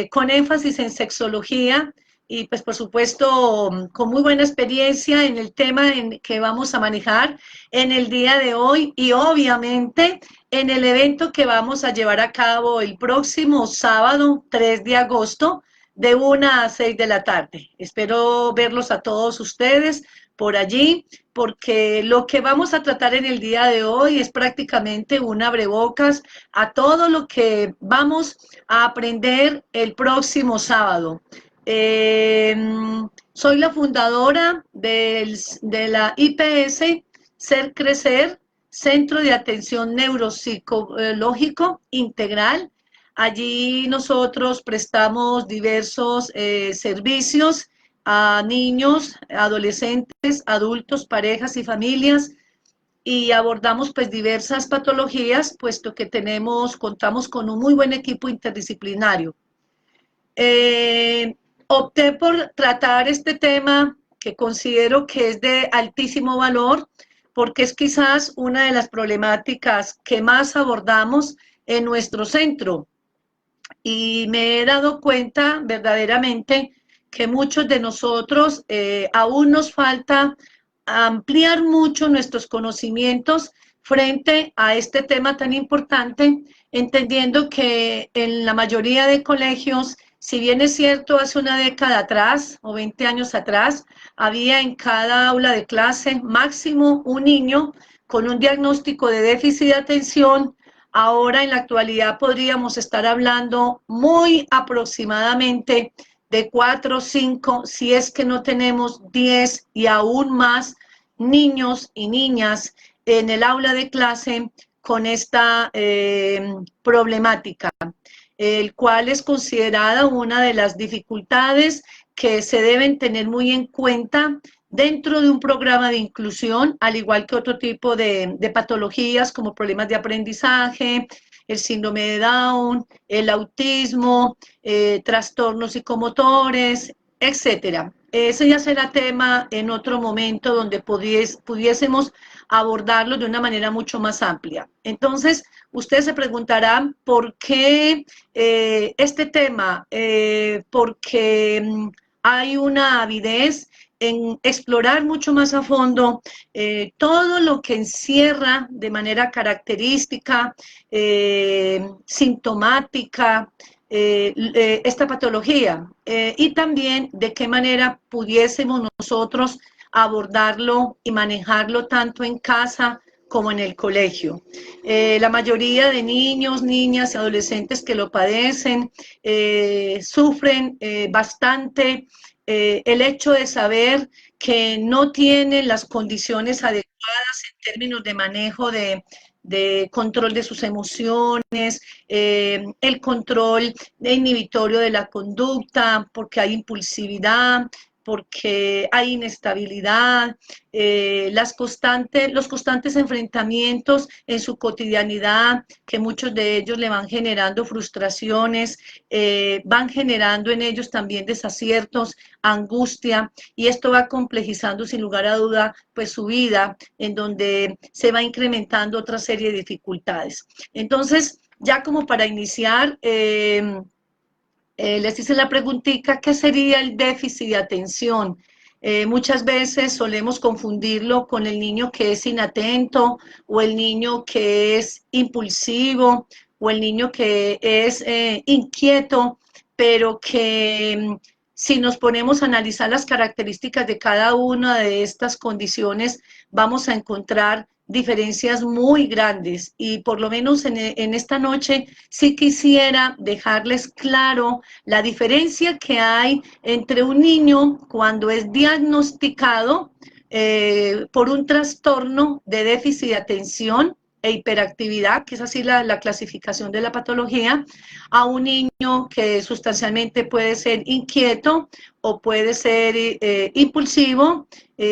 con énfasis en sexología y pues por supuesto con muy buena experiencia en el tema que vamos a manejar en el día de hoy y obviamente en el evento que vamos a llevar a cabo el próximo sábado 3 de agosto de 1 a 6 de la tarde. Espero verlos a todos ustedes por allí, porque lo que vamos a tratar en el día de hoy es prácticamente un abrebocas a todo lo que vamos a aprender el próximo sábado. Eh, Soy la fundadora de la IPS Ser Crecer, Centro de Atención Neuropsicológico Integral. Allí nosotros prestamos diversos servicios a niños, adolescentes, adultos, parejas y familias y abordamos pues diversas patologías, puesto que contamos con un muy buen equipo interdisciplinario. Eh, Opté por tratar este tema que considero que es de altísimo valor, porque es quizás una de las problemáticas que más abordamos en nuestro centro. Y me he dado cuenta verdaderamente que muchos de nosotros aún nos falta ampliar mucho nuestros conocimientos frente a este tema tan importante, entendiendo que en la mayoría de colegios, si bien es cierto, hace una década atrás o 20 años atrás, había en cada aula de clase máximo un niño con un diagnóstico de déficit de atención. Ahora en la actualidad podríamos estar hablando muy aproximadamente de 4 o 5, si es que no tenemos 10 y aún más niños y niñas en el aula de clase con esta problemática, el cual es considerada una de las dificultades que se deben tener muy en cuenta dentro de un programa de inclusión, al igual que otro tipo de patologías como problemas de aprendizaje, el síndrome de Down, el autismo, trastornos psicomotores, etcétera. Ese ya será tema en otro momento donde pudiésemos abordarlo de una manera mucho más amplia. Entonces, ustedes se preguntarán por qué este tema, porque hay una avidez en explorar mucho más a fondo todo lo que encierra de manera característica, sintomática, esta patología y también de qué manera pudiésemos nosotros abordarlo y manejarlo tanto en casa como en el colegio. La mayoría de niños, niñas y adolescentes que lo padecen sufren bastante el hecho de saber que no tienen las condiciones adecuadas en términos de manejo de control de sus emociones, el control inhibitorio de la conducta, porque hay impulsividad, porque hay inestabilidad, los constantes enfrentamientos en su cotidianidad, que muchos de ellos le van generando frustraciones, van generando en ellos también desaciertos, angustia, y esto va complejizando sin lugar a duda pues su vida, en donde se va incrementando otra serie de dificultades. Entonces, ya como para iniciar, les hice la preguntita, ¿qué sería el déficit de atención? Muchas veces solemos confundirlo con el niño que es inatento o el niño que es impulsivo o el niño que es inquieto, pero que si nos ponemos a analizar las características de cada una de estas condiciones, vamos a encontrar diferencias muy grandes, y por lo menos en esta noche sí quisiera dejarles claro la diferencia que hay entre un niño cuando es diagnosticado por un trastorno de déficit de atención e hiperactividad, que es así la clasificación de la patología, a un niño que sustancialmente puede ser inquieto o puede ser impulsivo,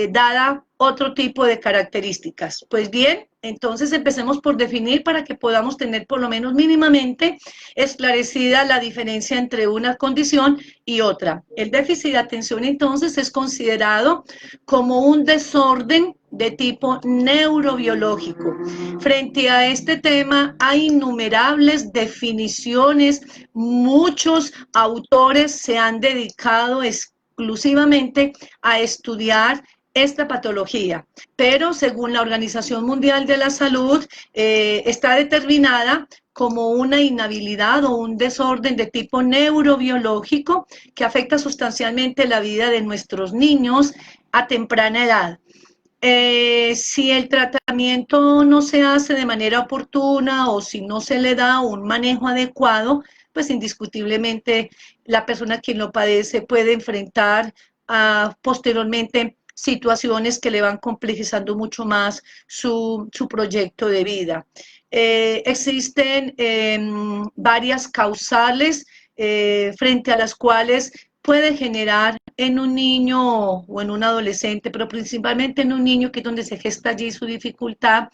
dada otro tipo de características. Pues bien, entonces empecemos por definir para que podamos tener por lo menos mínimamente esclarecida la diferencia entre una condición y otra. El déficit de atención entonces es considerado como un desorden de tipo neurobiológico. Frente a este tema hay innumerables definiciones, muchos autores se han dedicado exclusivamente a estudiar esta patología, pero según la Organización Mundial de la Salud, está determinada como una inhabilidad o un desorden de tipo neurobiológico que afecta sustancialmente la vida de nuestros niños a temprana edad. Si el tratamiento no se hace de manera oportuna o si no se le da un manejo adecuado, pues indiscutiblemente la persona quien lo padece puede enfrentar posteriormente situaciones que le van complejizando mucho más su proyecto de vida. Existen varias causales frente a las cuales puede generar en un niño o en un adolescente, pero principalmente en un niño, que es donde se gesta allí su dificultad,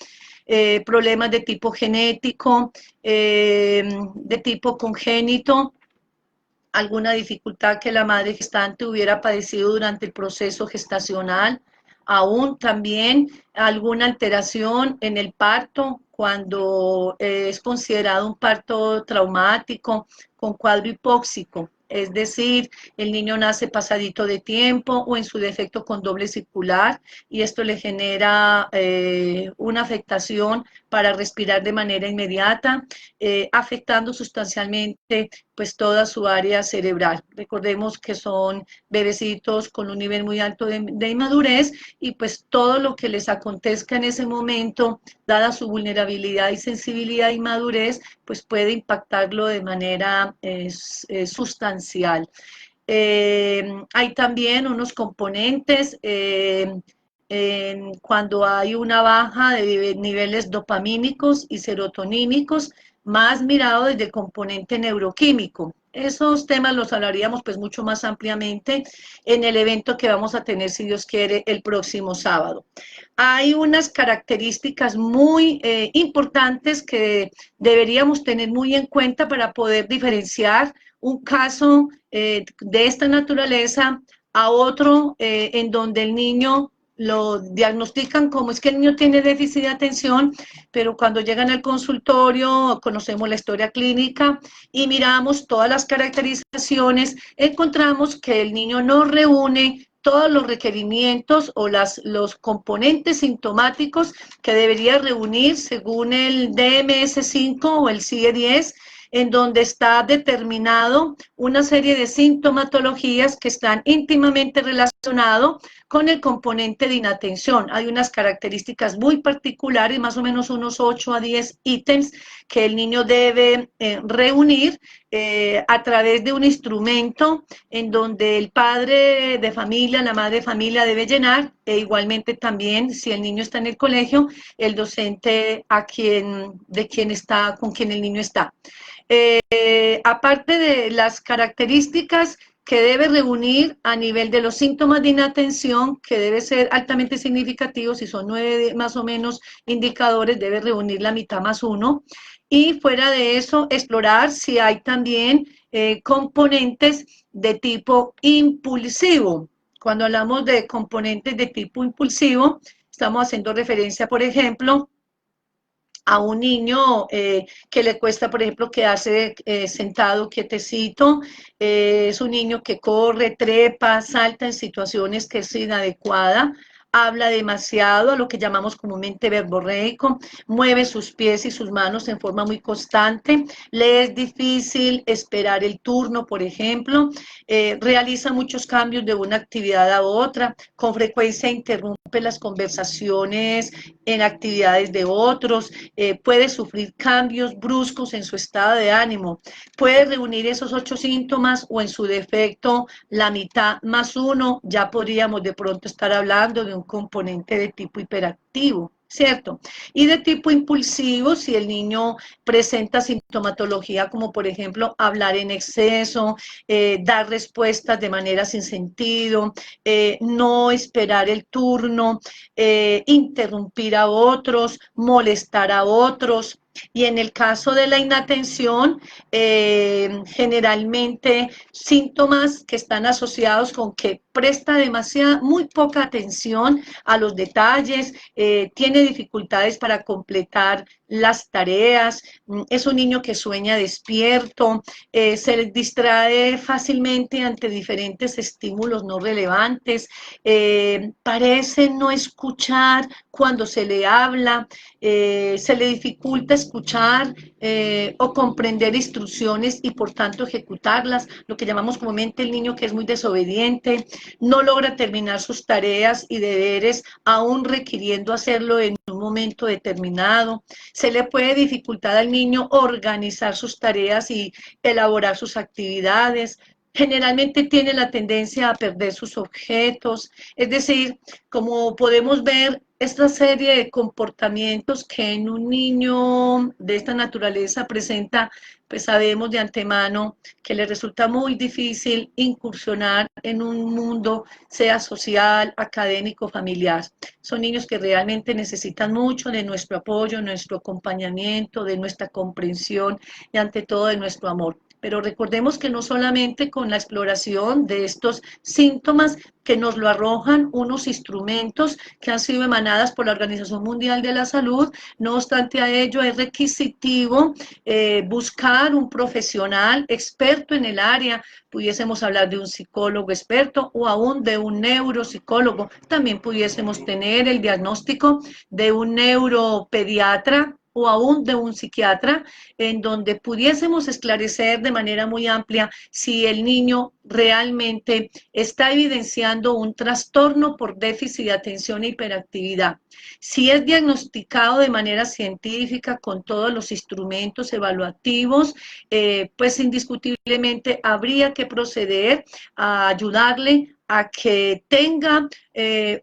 problemas de tipo genético, de tipo congénito, alguna dificultad que la madre gestante hubiera padecido durante el proceso gestacional, aún también alguna alteración en el parto, cuando es considerado un parto traumático con cuadro hipóxico. Es decir, el niño nace pasadito de tiempo o en su defecto con doble circular, y esto le genera una afectación para respirar de manera inmediata, afectando sustancialmente pues toda su área cerebral. Recordemos que son bebecitos con un nivel muy alto de inmadurez, y pues todo lo que les acontezca en ese momento, dada su vulnerabilidad y sensibilidad y madurez, pues puede impactarlo de manera sustancial. Hay también unos componentes cuando hay una baja de niveles dopamínicos y serotonínicos, más mirado desde el componente neuroquímico. Esos temas los hablaríamos pues mucho más ampliamente en el evento que vamos a tener, si Dios quiere, el próximo sábado. Hay unas características muy importantes que deberíamos tener muy en cuenta para poder diferenciar un caso de esta naturaleza a otro en donde el niño lo diagnostican como es que el niño tiene déficit de atención, pero cuando llegan al consultorio conocemos la historia clínica y miramos todas las caracterizaciones, encontramos que el niño no reúne todos los requerimientos o los componentes sintomáticos que debería reunir según el DMS-5 o el CIE-10, en donde está determinado una serie de sintomatologías que están íntimamente relacionados con el componente de inatención. Hay unas características muy particulares, más o menos unos 8 a 10 ítems que el niño debe reunir a través de un instrumento en donde el padre de familia, la madre de familia debe llenar, e igualmente también si el niño está en el colegio, el docente con quien el niño está. Aparte de las características, que debe reunir a nivel de los síntomas de inatención, que debe ser altamente significativo, si son 9 más o menos indicadores, debe reunir la mitad más uno, y fuera de eso, explorar si hay también componentes de tipo impulsivo. Cuando hablamos de componentes de tipo impulsivo, estamos haciendo referencia, por ejemplo, a un niño que le cuesta, por ejemplo, quedarse sentado quietecito, es un niño que corre, trepa, salta en situaciones que es inadecuada, habla demasiado, a lo que llamamos comúnmente verborreico, mueve sus pies y sus manos en forma muy constante, le es difícil esperar el turno, por ejemplo, realiza muchos cambios de una actividad a otra, con frecuencia interrumpe las conversaciones en actividades de otros, puede sufrir cambios bruscos en su estado de ánimo, puede reunir esos 8 síntomas o en su defecto la mitad más uno, ya podríamos de pronto estar hablando de un componente de tipo hiperactivo, ¿cierto? Y de tipo impulsivo, si el niño presenta sintomatología como por ejemplo hablar en exceso, dar respuestas de manera sin sentido, no esperar el turno, interrumpir a otros, molestar a otros. Y en el caso de la inatención, generalmente síntomas que están asociados con que presta muy poca atención a los detalles, tiene dificultades para completar las tareas, es un niño que sueña despierto, se distrae fácilmente ante diferentes estímulos no relevantes, parece no escuchar cuando se le habla, se le dificulta escuchar o comprender instrucciones y por tanto ejecutarlas, lo que llamamos comúnmente el niño que es muy desobediente, no logra terminar sus tareas y deberes aún requiriendo hacerlo en un momento determinado, se le puede dificultar al niño organizar sus tareas y elaborar sus actividades, generalmente tiene la tendencia a perder sus objetos, es decir, como podemos ver, esta serie de comportamientos que en un niño de esta naturaleza presenta, pues sabemos de antemano que le resulta muy difícil incursionar en un mundo, sea social, académico, familiar. Son niños que realmente necesitan mucho de nuestro apoyo, nuestro acompañamiento, de nuestra comprensión y ante todo de nuestro amor. Pero recordemos que no solamente con la exploración de estos síntomas que nos lo arrojan unos instrumentos que han sido emanadas por la Organización Mundial de la Salud, no obstante a ello es requisitivo buscar un profesional experto en el área, pudiésemos hablar de un psicólogo experto o aún de un neuropsicólogo, también pudiésemos tener el diagnóstico de un neuropediatra o aún de un psiquiatra, en donde pudiésemos esclarecer de manera muy amplia si el niño realmente está evidenciando un trastorno por déficit de atención e hiperactividad. Si es diagnosticado de manera científica con todos los instrumentos evaluativos, pues indiscutiblemente habría que proceder a ayudarle a que tenga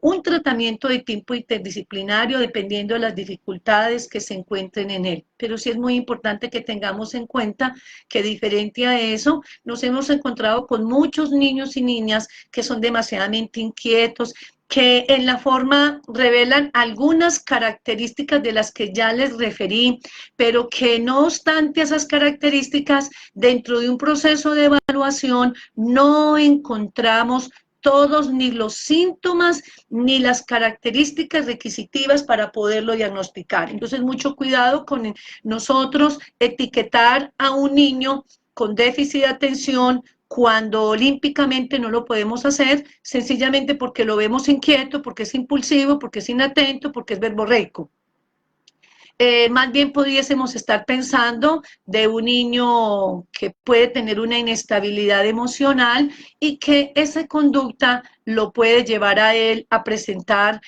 un tratamiento de tipo interdisciplinario dependiendo de las dificultades que se encuentren en él. Pero sí es muy importante que tengamos en cuenta que diferente a eso, nos hemos encontrado con muchos niños y niñas que son demasiadamente inquietos, que en la forma revelan algunas características de las que ya les referí, pero que no obstante esas características, dentro de un proceso de evaluación no encontramos todos ni los síntomas ni las características requisitivas para poderlo diagnosticar. Entonces, mucho cuidado con nosotros etiquetar a un niño con déficit de atención cuando olímpicamente no lo podemos hacer, sencillamente porque lo vemos inquieto, porque es impulsivo, porque es inatento, porque es verborreico. Más bien pudiésemos estar pensando de un niño que puede tener una inestabilidad emocional y que esa conducta lo puede llevar a él a presentar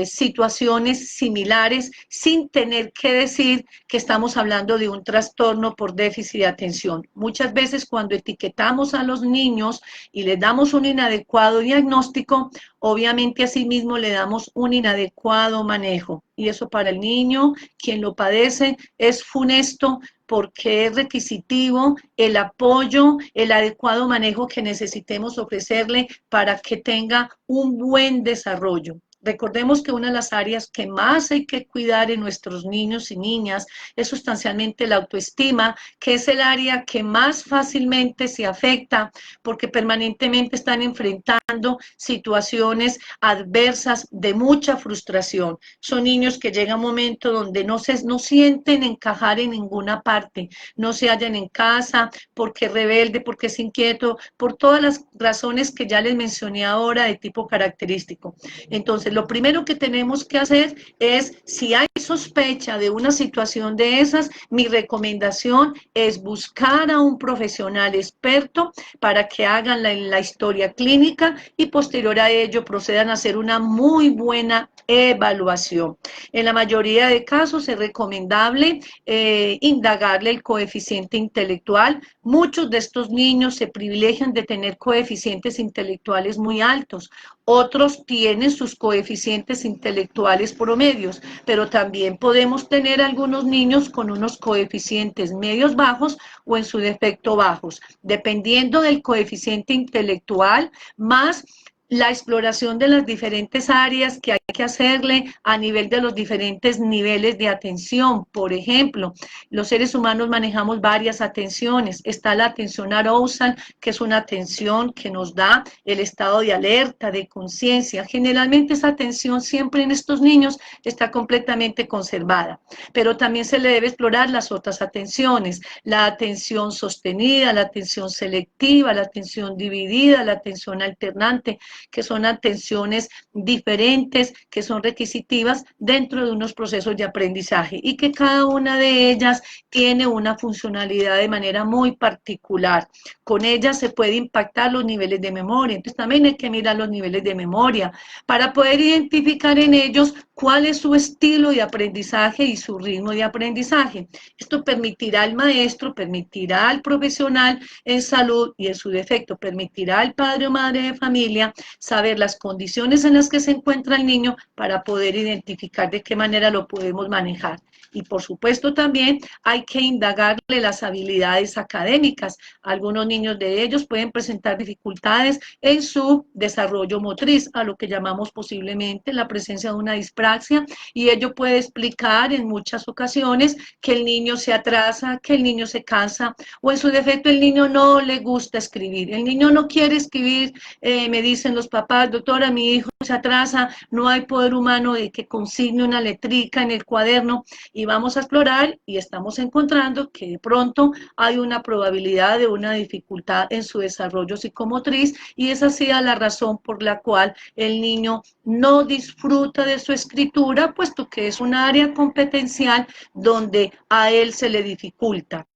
situaciones similares sin tener que decir que estamos hablando de un trastorno por déficit de atención. Muchas veces cuando etiquetamos a los niños y les damos un inadecuado diagnóstico, obviamente asimismo le damos un inadecuado manejo. Y eso para el niño, quien lo padece, es funesto, porque es requisitivo el apoyo, el adecuado manejo que necesitemos ofrecerle para que tenga un buen desarrollo. Recordemos que una de las áreas que más hay que cuidar en nuestros niños y niñas es sustancialmente la autoestima, que es el área que más fácilmente se afecta porque permanentemente están enfrentando situaciones adversas de mucha frustración. Son niños que llega un momento donde no sienten encajar en ninguna parte, no se hallan en casa porque es rebelde, porque es inquieto, por todas las razones que ya les mencioné ahora de tipo característico. Entonces, lo primero que tenemos que hacer es, si hay sospecha de una situación de esas, mi recomendación es buscar a un profesional experto para que hagan la historia clínica y posterior a ello procedan a hacer una muy buena evaluación. En la mayoría de casos es recomendable indagarle el coeficiente intelectual. Muchos de estos niños se privilegian de tener coeficientes intelectuales muy altos. Otros tienen sus coeficientes intelectuales promedios, pero también podemos tener algunos niños con unos coeficientes medios bajos o en su defecto bajos. Dependiendo del coeficiente intelectual, más la exploración de las diferentes áreas que hay que hacerle a nivel de los diferentes niveles de atención. Por ejemplo, los seres humanos manejamos varias atenciones. Está la atención arousal, que es una atención que nos da el estado de alerta, de conciencia. Generalmente esa atención siempre en estos niños está completamente conservada, pero también se le debe explorar las otras atenciones, la atención sostenida, la atención selectiva, la atención dividida, la atención alternante, que son atenciones diferentes, que son requisitivas dentro de unos procesos de aprendizaje y que cada una de ellas tiene una funcionalidad de manera muy particular. Con ellas se puede impactar los niveles de memoria, entonces también hay que mirar los niveles de memoria para poder identificar en ellos cuál es su estilo de aprendizaje y su ritmo de aprendizaje. Esto permitirá al maestro, permitirá al profesional en salud y en su defecto, permitirá al padre o madre de familia saber las condiciones en las que se encuentra el niño para poder identificar de qué manera lo podemos manejar. Y por supuesto también hay que indagarle las habilidades académicas. Algunos niños de ellos pueden presentar dificultades en su desarrollo motriz, a lo que llamamos posiblemente la presencia de una dispraxia, y ello puede explicar en muchas ocasiones que el niño se atrasa, que el niño se cansa, o en su defecto el niño no le gusta escribir. El niño no quiere escribir, me dicen los papás, doctora, mi hijo se atrasa, no hay poder humano de que consigne una letrica en el cuaderno, y vamos a explorar y estamos encontrando que de pronto hay una probabilidad de una dificultad en su desarrollo psicomotriz, y esa ha sido la razón por la cual el niño no disfruta de su escritura, puesto que es un área competencial donde a él se le dificulta.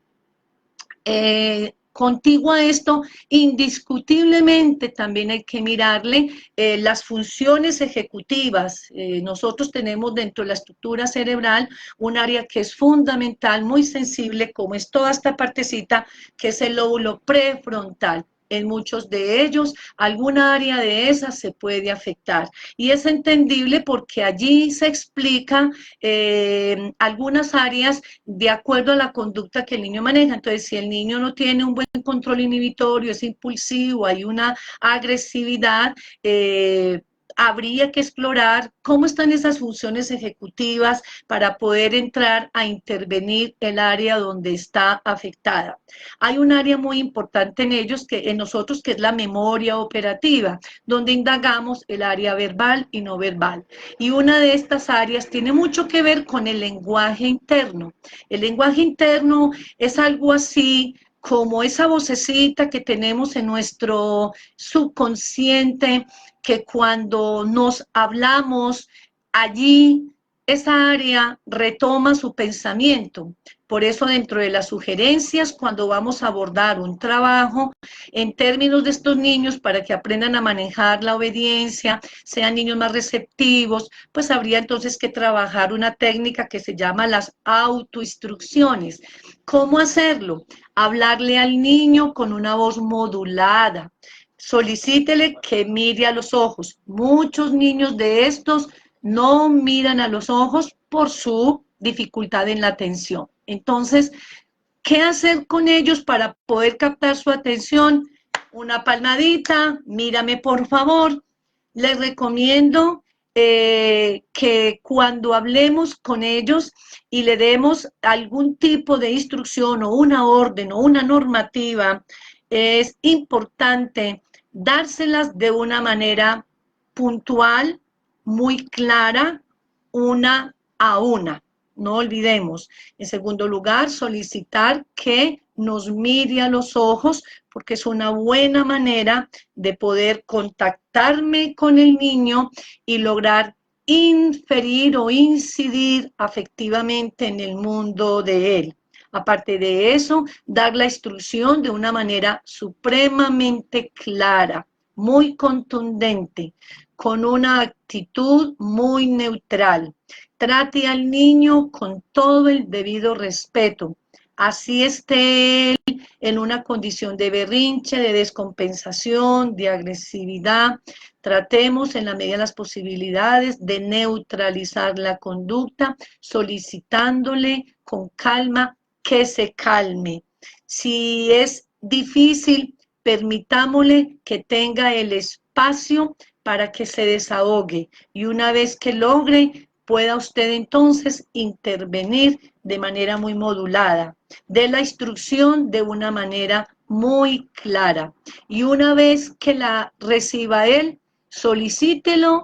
Contiguo a esto, indiscutiblemente también hay que mirarle las funciones ejecutivas. Nosotros tenemos dentro de la estructura cerebral un área que es fundamental, muy sensible, como es toda esta partecita, que es el lóbulo prefrontal. En muchos de ellos, alguna área de esas se puede afectar. Y es entendible porque allí se explica algunas áreas de acuerdo a la conducta que el niño maneja. Entonces, si el niño no tiene un buen control inhibitorio, es impulsivo, hay una agresividad, habría que explorar cómo están esas funciones ejecutivas para poder entrar a intervenir el área donde está afectada. Hay un área muy importante en ellos, en nosotros, que es la memoria operativa, donde indagamos el área verbal y no verbal. Y una de estas áreas tiene mucho que ver con el lenguaje interno. El lenguaje interno es algo así como esa vocecita que tenemos en nuestro subconsciente, que cuando nos hablamos, allí esa área retoma su pensamiento. Por eso, dentro de las sugerencias, cuando vamos a abordar un trabajo en términos de estos niños para que aprendan a manejar la obediencia, sean niños más receptivos, pues habría entonces que trabajar una técnica que se llama las autoinstrucciones. ¿Cómo hacerlo? Hablarle al niño con una voz modulada. Solicítele que mire a los ojos. Muchos niños de estos no miran a los ojos por su dificultad en la atención. Entonces, ¿Qué hacer con ellos para poder captar su atención? Una palmadita, mírame por favor. Les recomiendo que cuando hablemos con ellos y le demos algún tipo de instrucción o una orden o una normativa, es importante dárselas de una manera puntual, muy clara, una a una. No olvidemos. En segundo lugar, solicitar que nos mire a los ojos, porque es una buena manera de poder contactarme con el niño y lograr inferir o incidir afectivamente en el mundo de él. Aparte de eso, dar la instrucción de una manera supremamente clara, muy contundente, con una actitud muy neutral. Trate al niño con todo el debido respeto. Así esté él en una condición de berrinche, de descompensación, de agresividad. Tratemos en la medida de las posibilidades de neutralizar la conducta, solicitándole con calma que se calme. Si es difícil, permitámosle que tenga el espacio para que se desahogue y una vez que logre, pueda usted entonces intervenir de manera muy modulada, de la instrucción de una manera muy clara. Y una vez que la reciba él, solicítele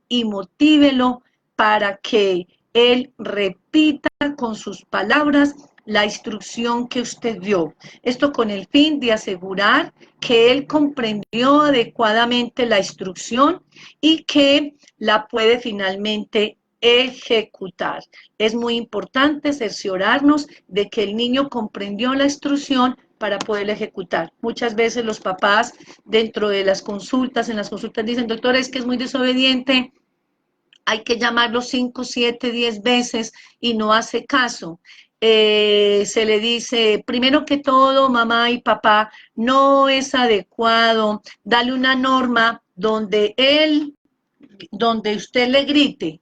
y motívelo para que él repita con sus palabras la instrucción que usted dio. Esto con el fin de asegurar que él comprendió adecuadamente la instrucción y que la puede finalmente ejecutar. Es muy importante cerciorarnos de que el niño comprendió la instrucción para poder ejecutar. Muchas veces los papás dentro de las consultas, en las consultas dicen, doctora, es que es muy desobediente, hay que llamarlo 5, 7, 10 veces y no hace caso. Se le dice, primero que todo, mamá y papá, no es adecuado darle una norma donde usted le grite.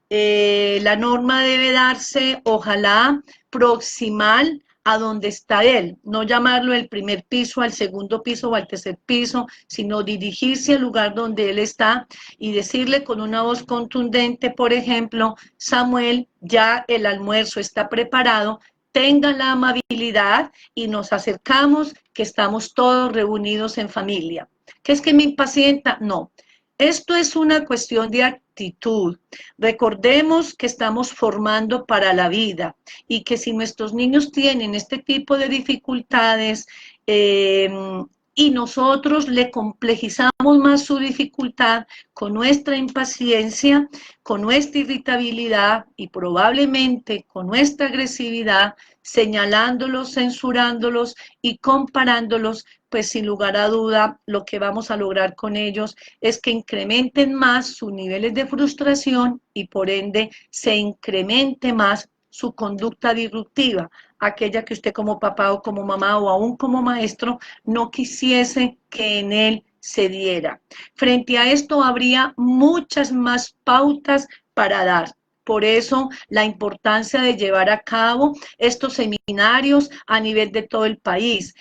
La norma debe darse, ojalá, proximal a donde está él, no llamarlo el primer piso, al segundo piso o al tercer piso, sino dirigirse al lugar donde él está y decirle con una voz contundente, por ejemplo, Samuel, ya el almuerzo está preparado, tenga la amabilidad y nos acercamos, que estamos todos reunidos en familia. ¿Qué es que me impacienta? No. Esto es una cuestión de actitud. Recordemos que estamos formando para la vida y que si nuestros niños tienen este tipo de dificultades y nosotros le complejizamos más su dificultad con nuestra impaciencia, con nuestra irritabilidad y probablemente con nuestra agresividad, señalándolos, censurándolos y comparándolos, pues sin lugar a duda lo que vamos a lograr con ellos es que incrementen más sus niveles de frustración y por ende se incremente más su conducta disruptiva, aquella que usted como papá o como mamá o aún como maestro no quisiese que en él se diera. Frente a esto habría muchas más pautas para dar. Por eso la importancia de llevar a cabo estos seminarios a nivel de todo el país.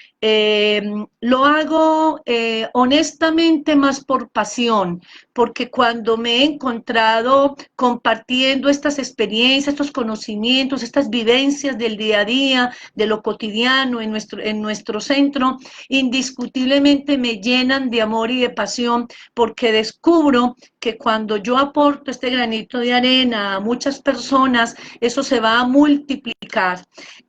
Lo hago honestamente más por pasión, porque cuando me he encontrado compartiendo estas experiencias, estos conocimientos, estas vivencias del día a día, de lo cotidiano en nuestro centro, indiscutiblemente me llenan de amor y de pasión, porque descubro que cuando yo aporto este granito de arena a muchas personas, eso se va a multiplicar.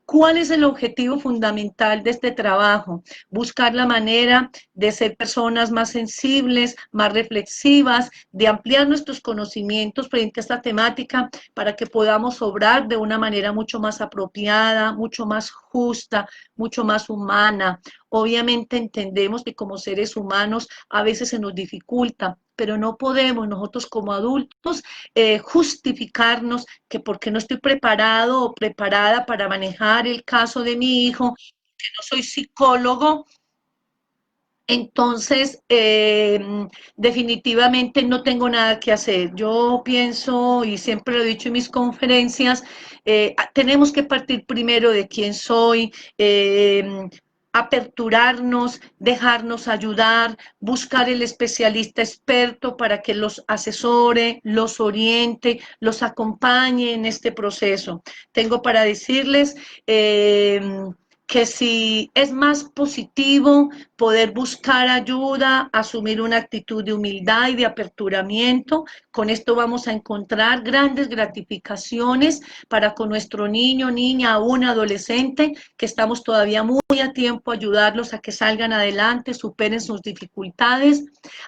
¿Cuál es el objetivo fundamental de este trabajo? Buscar la manera de ser personas más sensibles, más reflexivas, de ampliar nuestros conocimientos frente a esta temática para que podamos obrar de una manera mucho más apropiada, mucho más justa, mucho más humana. Obviamente entendemos que como seres humanos a veces se nos dificulta, pero no podemos nosotros como adultos justificarnos que porque no estoy preparado o preparada para manejar el caso de mi hijo, que no soy psicólogo, entonces definitivamente no tengo nada que hacer. Yo pienso, y siempre lo he dicho en mis conferencias, tenemos que partir primero de quién soy, aperturarnos, dejarnos ayudar, buscar el especialista experto para que los asesore, los oriente, los acompañe en este proceso. Tengo para decirles que si es más positivo poder buscar ayuda, asumir una actitud de humildad y de aperturamiento, con esto vamos a encontrar grandes gratificaciones para con nuestro niño, niña, aún adolescente, que estamos todavía muy a tiempo a ayudarlos a que salgan adelante, superen sus dificultades,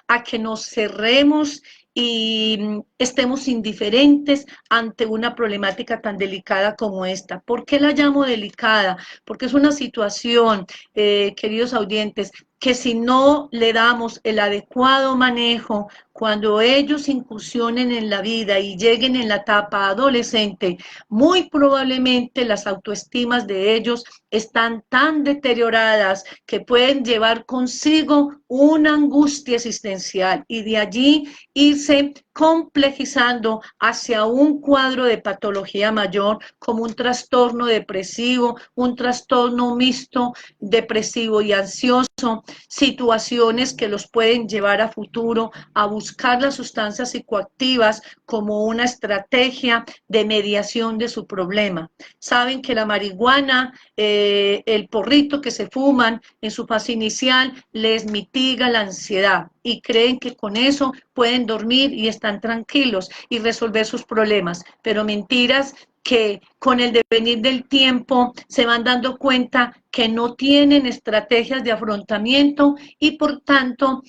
a que nos cerremos y estemos indiferentes ante una problemática tan delicada como esta. ¿Por qué la llamo delicada? Porque es una situación, queridos audientes, que si no le damos el adecuado manejo cuando ellos incursionen en la vida y lleguen en la etapa adolescente, muy probablemente las autoestimas de ellos están tan deterioradas que pueden llevar consigo una angustia existencial y de allí irse complejizando hacia un cuadro de patología mayor como un trastorno depresivo, un trastorno mixto depresivo y ansioso, situaciones que los pueden llevar a futuro a buscar las sustancias psicoactivas como una estrategia de mediación de su problema. Saben que la marihuana, el porrito que se fuman en su fase inicial les mitiga la ansiedad y creen que con eso pueden dormir y están tranquilos y resolver sus problemas, pero mentiras que con el devenir del tiempo se van dando cuenta que no tienen estrategias de afrontamiento y por tanto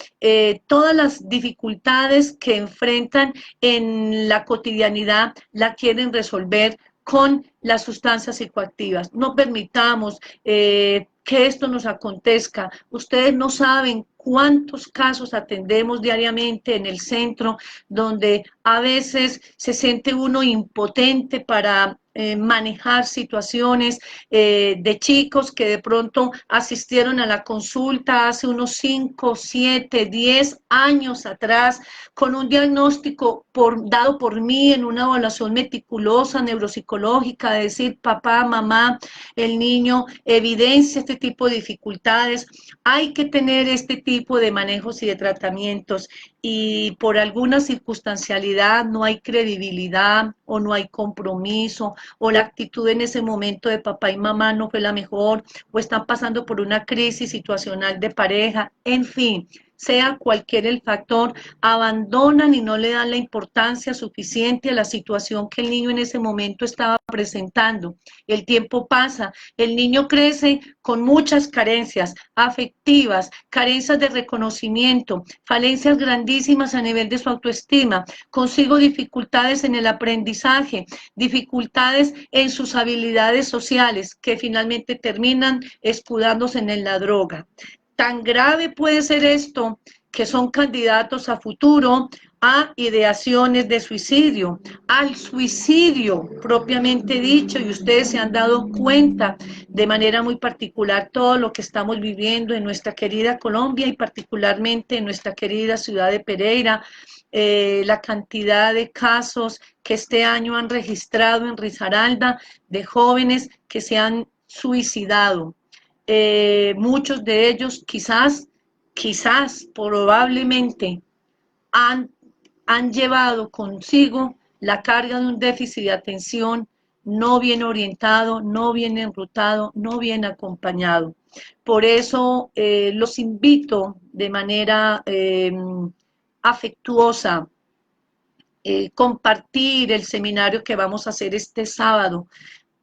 todas las dificultades que enfrentan en la cotidianidad la quieren resolver con las sustancias psicoactivas. No permitamos que esto nos acontezca. Ustedes no saben cuántos casos atendemos diariamente en el centro, donde a veces se siente uno impotente para manejar situaciones de chicos que de pronto asistieron a la consulta hace unos 5, 7, 10 años atrás, con un diagnóstico dado por mí en una evaluación meticulosa, neuropsicológica, de decir, papá, mamá, el niño evidencia este tipo de dificultades. Hay que tener este tipo de manejos y de tratamientos y por alguna circunstancialidad no hay credibilidad o no hay compromiso o la actitud en ese momento de papá y mamá no fue la mejor o están pasando por una crisis situacional de pareja, en fin, sea cualquier el factor, abandonan y no le dan la importancia suficiente a la situación que el niño en ese momento estaba presentando. El tiempo pasa, el niño crece con muchas carencias afectivas, carencias de reconocimiento, falencias grandísimas a nivel de su autoestima, consigo dificultades en el aprendizaje, dificultades en sus habilidades sociales que finalmente terminan escudándose en la droga. Tan grave puede ser esto que son candidatos a futuro a ideaciones de suicidio, al suicidio propiamente dicho, y ustedes se han dado cuenta de manera muy particular todo lo que estamos viviendo en nuestra querida Colombia y particularmente en nuestra querida ciudad de Pereira, la cantidad de casos que este año han registrado en Risaralda de jóvenes que se han suicidado. Muchos de ellos quizás, probablemente han llevado consigo la carga de un déficit de atención no bien orientado, no bien enrutado, no bien acompañado. Por eso los invito de manera afectuosa, compartir el seminario que vamos a hacer este sábado.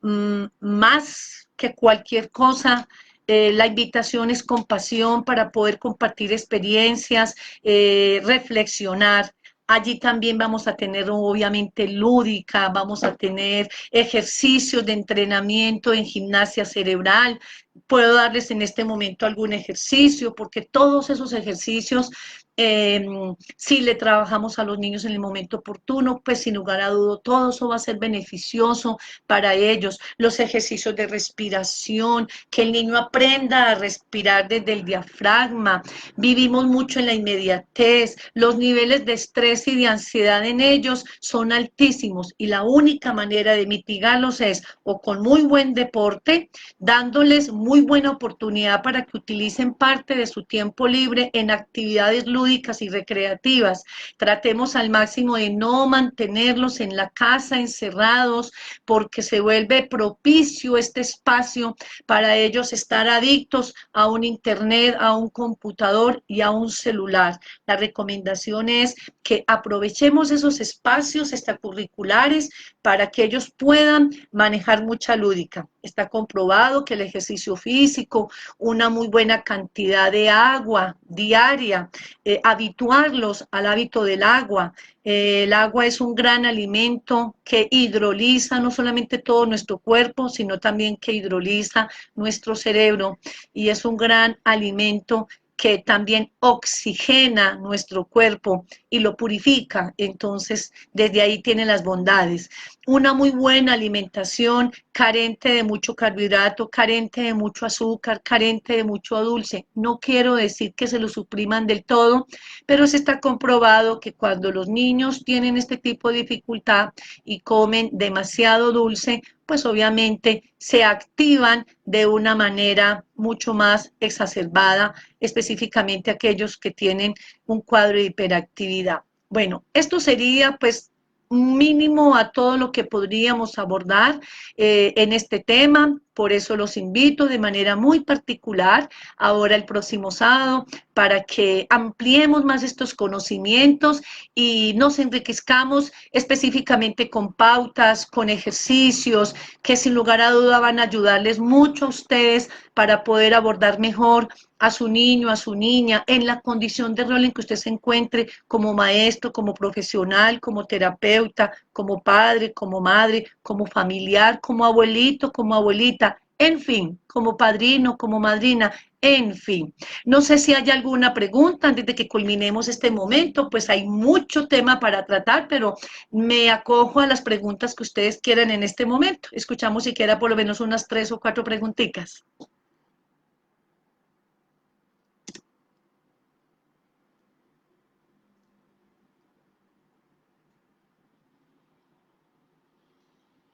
Más que cualquier cosa, la invitación es compasión para poder compartir experiencias, reflexionar. Allí también vamos a tener obviamente lúdica, vamos a tener ejercicios de entrenamiento en gimnasia cerebral. Puedo darles en este momento algún ejercicio porque todos esos ejercicios si le trabajamos a los niños en el momento oportuno, pues sin lugar a duda todo eso va a ser beneficioso para ellos. Los ejercicios de respiración, que el niño aprenda a respirar desde el diafragma. Vivimos mucho en la inmediatez, los niveles de estrés y de ansiedad en ellos son altísimos y la única manera de mitigarlos es o con muy buen deporte, dándoles muy buena oportunidad para que utilicen parte de su tiempo libre en actividades lúdicas y recreativas. Tratemos al máximo de no mantenerlos en la casa encerrados porque se vuelve propicio este espacio para ellos estar adictos a un internet, a un computador y a un celular. La recomendación es que aprovechemos esos espacios extracurriculares para que ellos puedan manejar mucha lúdica. Está comprobado que el ejercicio físico, una muy buena cantidad de agua diaria, habituarlos al hábito del agua. El agua es un gran alimento que hidroliza no solamente todo nuestro cuerpo, sino también que hidroliza nuestro cerebro y es un gran alimento que también oxigena nuestro cuerpo y lo purifica. Entonces, desde ahí tiene las bondades. Una muy buena alimentación, carente de mucho carbohidrato, carente de mucho azúcar, carente de mucho dulce. No quiero decir que se lo supriman del todo, pero se está comprobado que cuando los niños tienen este tipo de dificultad y comen demasiado dulce, pues obviamente se activan de una manera mucho más exacerbada, específicamente aquellos que tienen un cuadro de hiperactividad. Bueno, esto sería pues mínimo a todo lo que podríamos abordar en este tema, por eso los invito de manera muy particular ahora el próximo sábado para que ampliemos más estos conocimientos y nos enriquezcamos específicamente con pautas, con ejercicios que sin lugar a duda van a ayudarles mucho a ustedes para poder abordar mejor a su niño, a su niña, en la condición de rol en que usted se encuentre como maestro, como profesional, como terapeuta, como padre, como madre, como familiar, como abuelito, como abuelita, en fin, como padrino, como madrina, en fin. No sé si hay alguna pregunta antes de que culminemos este momento, pues hay mucho tema para tratar, pero me acojo a las preguntas que ustedes quieran en este momento. Escuchamos siquiera por lo menos unas 3 o 4 preguntitas.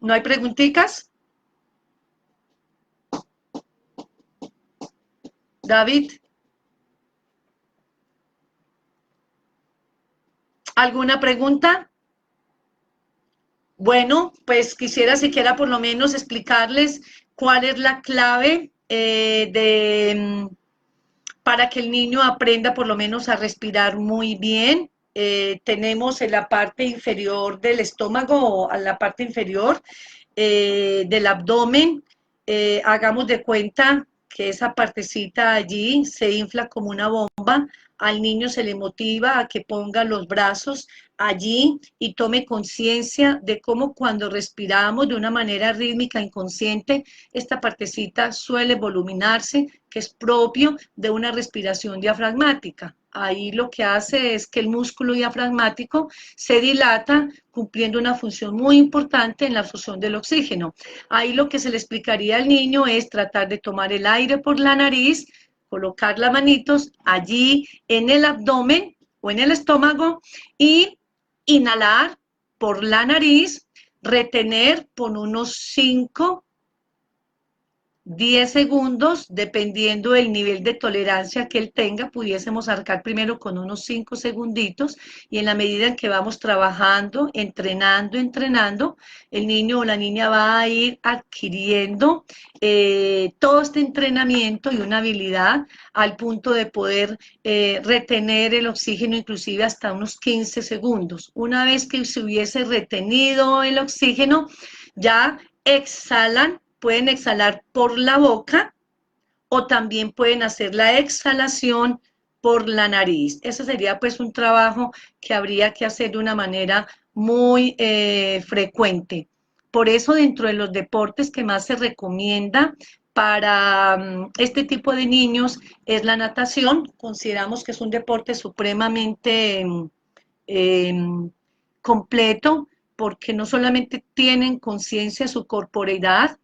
¿No hay preguntitas? David, ¿alguna pregunta? Bueno, pues quisiera siquiera por lo menos explicarles cuál es la clave para que el niño aprenda por lo menos a respirar muy bien. Tenemos en la parte inferior del estómago, a la parte inferior del abdomen, hagamos de cuenta que esa partecita allí se infla como una bomba, al niño se le motiva a que ponga los brazos allí y tome conciencia de cómo cuando respiramos de una manera rítmica, inconsciente, esta partecita suele voluminarse, que es propio de una respiración diafragmática. Ahí lo que hace es que el músculo diafragmático se dilata cumpliendo una función muy importante en la absorción del oxígeno. Ahí lo que se le explicaría al niño es tratar de tomar el aire por la nariz, colocar las manitos allí en el abdomen o en el estómago y inhalar por la nariz, retener por unos 5 10 segundos, dependiendo del nivel de tolerancia que él tenga, pudiésemos arrancar primero con unos 5 segunditos y en la medida en que vamos trabajando, entrenando, el niño o la niña va a ir adquiriendo todo este entrenamiento y una habilidad al punto de poder retener el oxígeno inclusive hasta unos 15 segundos. Una vez que se hubiese retenido el oxígeno, ya exhalan, pueden exhalar por la boca o también pueden hacer la exhalación por la nariz. Ese sería pues un trabajo que habría que hacer de una manera muy frecuente. Por eso dentro de los deportes que más se recomienda para este tipo de niños es la natación. Consideramos que es un deporte supremamente eh, completo, porque no solamente tienen conciencia de su corporeidad,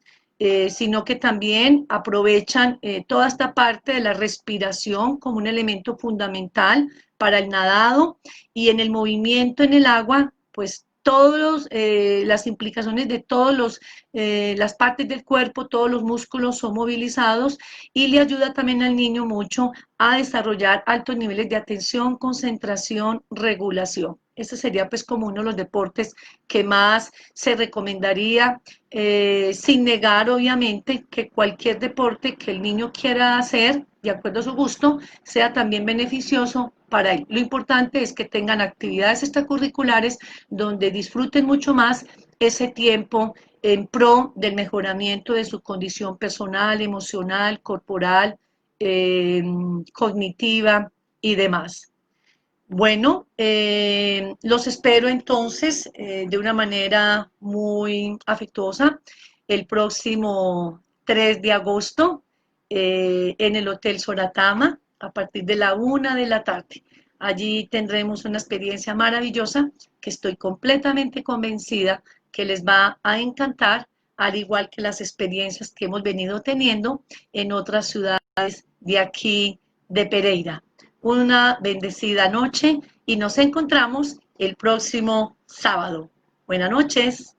sino que también aprovechan toda esta parte de la respiración como un elemento fundamental para el nadado, y en el movimiento en el agua, pues todas las implicaciones de todas las partes del cuerpo, todos los músculos son movilizados, y le ayuda también al niño mucho a desarrollar altos niveles de atención, concentración, regulación. Ese sería pues como uno de los deportes que más se recomendaría, sin negar obviamente que cualquier deporte que el niño quiera hacer, de acuerdo a su gusto, sea también beneficioso para él. Lo importante es que tengan actividades extracurriculares donde disfruten mucho más ese tiempo en pro del mejoramiento de su condición personal, emocional, corporal, cognitiva y demás. Bueno, los espero entonces de una manera muy afectuosa el próximo 3 de agosto en el Hotel Soratama a partir de la 1 de la tarde. Allí tendremos una experiencia maravillosa que estoy completamente convencida que les va a encantar, al igual que las experiencias que hemos venido teniendo en otras ciudades de aquí de Pereira. Una bendecida noche y nos encontramos el próximo sábado. Buenas noches.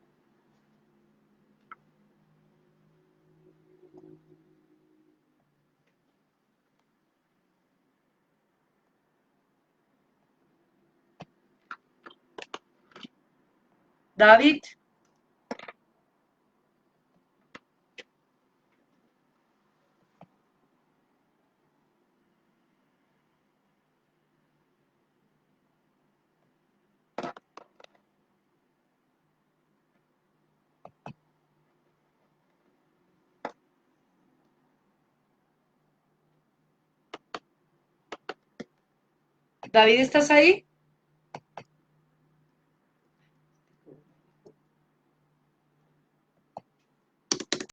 David. David, ¿estás ahí?